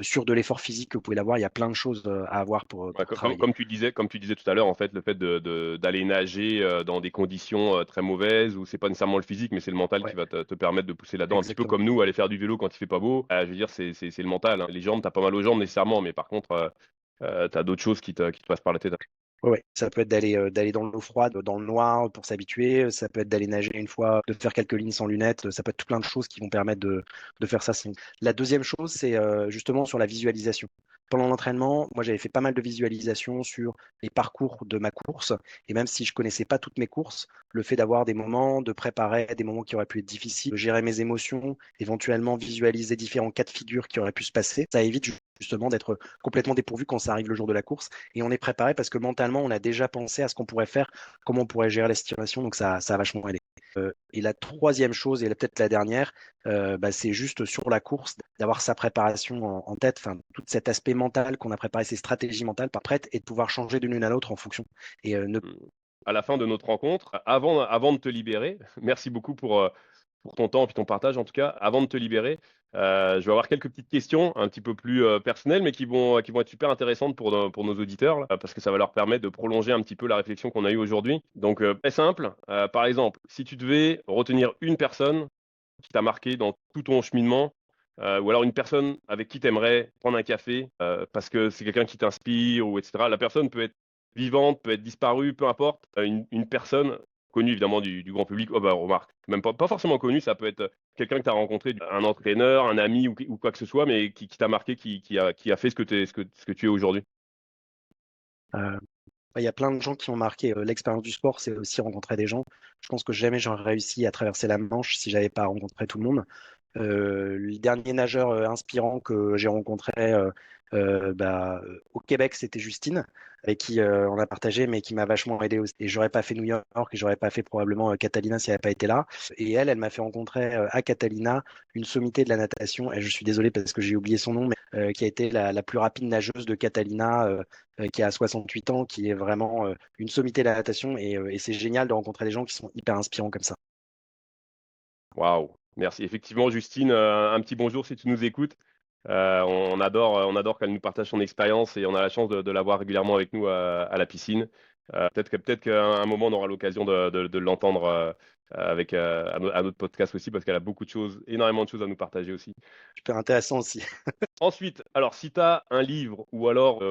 sur de l'effort physique que vous pouvez l'avoir. Il y a plein de choses à avoir Ouais, pour travailler. comme tu disais tout à l'heure, en fait, le fait d'aller nager dans des conditions très mauvaises, où c'est pas nécessairement le physique, mais c'est le mental qui Ouais, va te permettre de pousser là-dedans. Un petit peu exactement. comme nous, aller faire du vélo quand il fait pas beau. Je veux dire, c'est le mental, hein. Les jambes, t'as pas mal aux jambes nécessairement, mais par contre, t'as d'autres choses qui te passent par la tête. Ouais, ouais. Ça peut être d'aller dans l'eau froide, dans le noir pour s'habituer. Ça peut être d'aller nager une fois, de faire quelques lignes sans lunettes. Ça peut être tout plein de choses qui vont permettre de faire ça. La deuxième chose, c'est justement sur la visualisation. Pendant l'entraînement, moi j'avais fait pas mal de visualisation sur les parcours de ma course. Et même si je connaissais pas toutes mes courses, le fait d'avoir des moments, de préparer des moments qui auraient pu être difficiles, de gérer mes émotions, éventuellement visualiser différents cas de figure qui auraient pu se passer, ça évite justement d'être complètement dépourvu quand ça arrive le jour de la course et on est préparé parce que mentalement, on a déjà pensé à ce qu'on pourrait faire, comment on pourrait gérer la situation, donc ça a vachement aidé. Et la troisième chose, et peut-être la dernière, bah, c'est juste sur la course, d'avoir sa préparation en tête, enfin, tout cet aspect mental qu'on a préparé, ses stratégies mentales par prête, et de pouvoir changer d'une à l'autre en fonction. Et ne À la fin de notre rencontre, avant de te libérer, merci beaucoup pour ton temps et ton partage en tout cas. Avant de te libérer, je vais avoir quelques petites questions un petit peu plus personnelles, mais qui vont être super intéressantes pour nos auditeurs, là, parce que ça va leur permettre de prolonger un petit peu la réflexion qu'on a eue aujourd'hui. Donc, très simple. Par exemple, si tu devais retenir une personne qui t'a marqué dans tout ton cheminement, ou alors une personne avec qui tu aimerais prendre un café parce que c'est quelqu'un qui t'inspire, ou etc. La personne peut être vivante, peut être disparue, peu importe. Une personne connue évidemment du grand public, oh bah remarque, même pas forcément connue, ça peut être quelqu'un que tu as rencontré, un entraîneur, un ami ou quoi que ce soit, mais qui t'a marqué, qui a fait ce que tu es aujourd'hui. euh, il y a plein de gens qui ont marqué l'expérience du sport, c'est aussi rencontrer des gens. Je pense que jamais j'aurais réussi à traverser la Manche si j'avais pas rencontré tout le monde. Le dernier nageur inspirant que j'ai rencontré au Québec, c'était Justine, avec qui on a partagé, mais qui m'a vachement aidé aussi. Et j'aurais pas fait New York et j'aurais pas fait probablement Catalina si elle n'avait pas été là. Et elle m'a fait rencontrer à Catalina une sommité de la natation. Et je suis désolé parce que j'ai oublié son nom, mais qui a été la plus rapide nageuse de Catalina, qui a 68 ans, qui est vraiment une sommité de la natation. Et c'est génial de rencontrer des gens qui sont hyper inspirants comme ça. Waouh, merci. Effectivement, Justine, un petit bonjour si tu nous écoutes. On adore qu'elle nous partage son expérience et on a la chance de la voir régulièrement avec nous à la piscine. Peut-être qu'à un moment on aura l'occasion de l'entendre à notre podcast aussi parce qu'elle a beaucoup de choses, énormément de choses à nous partager aussi. Super intéressant aussi. Ensuite, alors si tu as un livre ou alors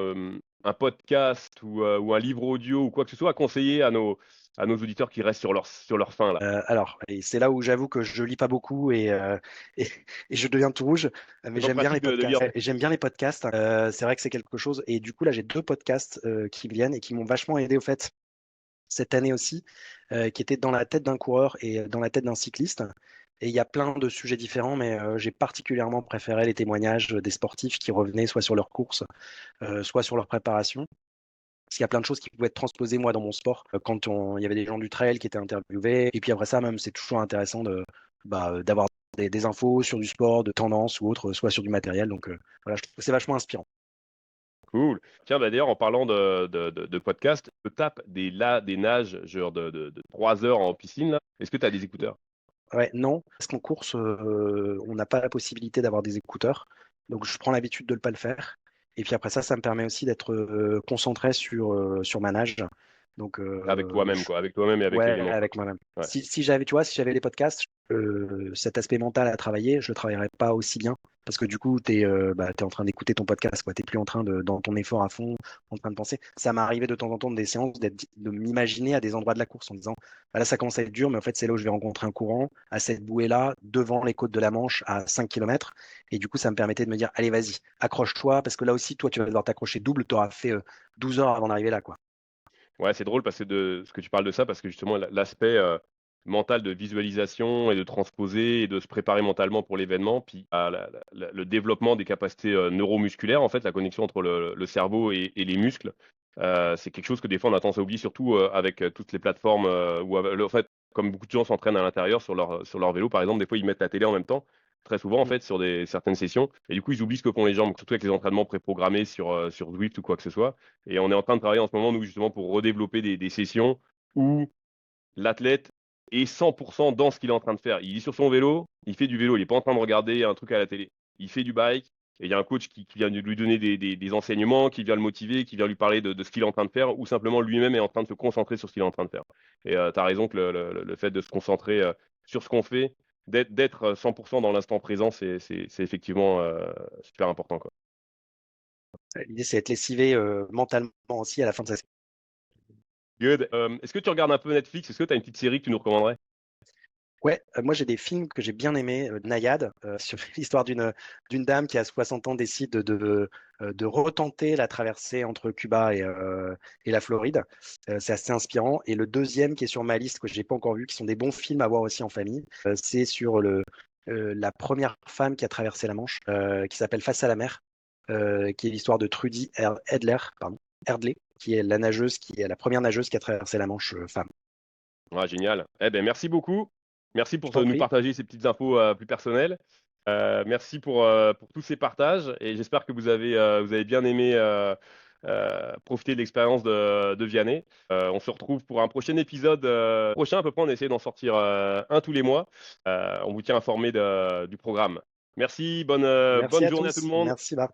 un podcast ou un livre audio ou quoi que ce soit à conseiller à nos auditeurs qui restent sur leur faim là? Alors, et c'est là où j'avoue que je lis pas beaucoup et, et je deviens tout rouge, mais C'est pas j'aime bien les pratique de lire. podcasts. Et j'aime bien les podcasts. C'est vrai que c'est quelque chose. Et du coup, là, j'ai deux podcasts qui viennent et qui m'ont vachement aidé au fait cette année aussi, qui étaient dans la tête d'un coureur et dans la tête d'un cycliste. Et il y a plein de sujets différents, mais j'ai particulièrement préféré les témoignages des sportifs qui revenaient soit sur leur course, soit sur leur préparation. Parce qu'il y a plein de choses qui pouvaient être transposées, moi, dans mon sport, quand il y avait des gens du trail qui étaient interviewés. Et puis après ça, même, c'est toujours intéressant d'avoir des infos sur du sport, de tendance ou autre, soit sur du matériel. Donc voilà, je trouve que c'est vachement inspirant. Cool. Tiens, bah, d'ailleurs, en parlant de podcast, je tape des nages genre de 3 heures en piscine là. Est-ce que tu as des écouteurs? Ouais, non, parce qu'en course, on n'a pas la possibilité d'avoir des écouteurs. Donc je prends l'habitude de ne pas le faire. Et puis après ça me permet aussi d'être concentré sur ma nage. Donc Avec toi-même, quoi. Avec toi-même et avec ouais, l'élément, quoi. avec moi-même. Ouais. Si j'avais, tu vois, si j'avais les podcasts, cet aspect mental à travailler, je le travaillerais pas aussi bien. Parce que du coup, t'es en train d'écouter ton podcast, quoi. T'es plus en train dans ton effort à fond, en train de penser. Ça m'est arrivé de temps en temps des séances de m'imaginer à des endroits de la course en disant, ah, là, ça commence à être dur, mais en fait, c'est là où je vais rencontrer un courant, à cette bouée-là, devant les côtes de la Manche, à 5 km. Et du coup, ça me permettait de me dire, allez, vas-y, accroche-toi, parce que là aussi, toi, tu vas devoir t'accrocher double, tu auras fait 12 heures avant d'arriver là, quoi. Ouais, c'est drôle parce que ce que tu parles de ça, parce que justement, l'aspect mental de visualisation et de transposer et de se préparer mentalement pour l'événement, puis le développement des capacités neuromusculaires, en fait, la connexion entre le cerveau et les muscles, c'est quelque chose que des fois on a tendance à oublier, surtout avec toutes les plateformes où, en fait, comme beaucoup de gens s'entraînent à l'intérieur sur leur vélo, par exemple, des fois ils mettent la télé en même temps, très souvent en Mm. fait, sur certaines sessions, et du coup ils oublient ce que font les jambes, surtout avec les entraînements préprogrammés sur Zwift ou quoi que ce soit. Et on est en train de travailler en ce moment, nous, justement, pour redévelopper des sessions où l'athlète est 100% dans ce qu'il est en train de faire. Il est sur son vélo, il fait du vélo, il n'est pas en train de regarder un truc à la télé. Il fait du bike, et il y a un coach qui vient de lui donner des enseignements, qui vient le motiver, qui vient lui parler de ce qu'il est en train de faire, ou simplement lui-même est en train de se concentrer sur ce qu'il est en train de faire. Et tu as raison que le fait de se concentrer sur ce qu'on fait, d'être 100% dans l'instant présent, c'est effectivement super important, quoi. L'idée, c'est d'être lessivé mentalement aussi à la fin de sa. Good. Est-ce que tu regardes un peu Netflix? Est-ce que tu as une petite série que tu nous recommanderais? Ouais, moi j'ai des films que j'ai bien aimés, Naïade, sur l'histoire d'une dame qui à 60 ans décide de retenter la traversée entre Cuba et la Floride. C'est assez inspirant. Et le deuxième qui est sur ma liste que j'ai pas encore vu, qui sont des bons films à voir aussi en famille, c'est sur la première femme qui a traversé la Manche, qui s'appelle Face à la mer, qui est l'histoire de Trudy Edler, pardon, Erdley, qui est la nageuse, qui est la première nageuse qui a traversé la Manche, femme. Ah, génial. Eh ben, merci beaucoup. Merci Je pour t'en nous prie. partager ces petites infos plus personnelles. Merci pour tous ces partages et j'espère que vous avez bien aimé profiter de l'expérience de Vianney. On se retrouve pour un prochain épisode prochain. À peu près, on essaie d'en sortir un tous les mois. On vous tient informé du programme. Merci, bonne Merci à journée à tout le tous. monde. Merci Bart.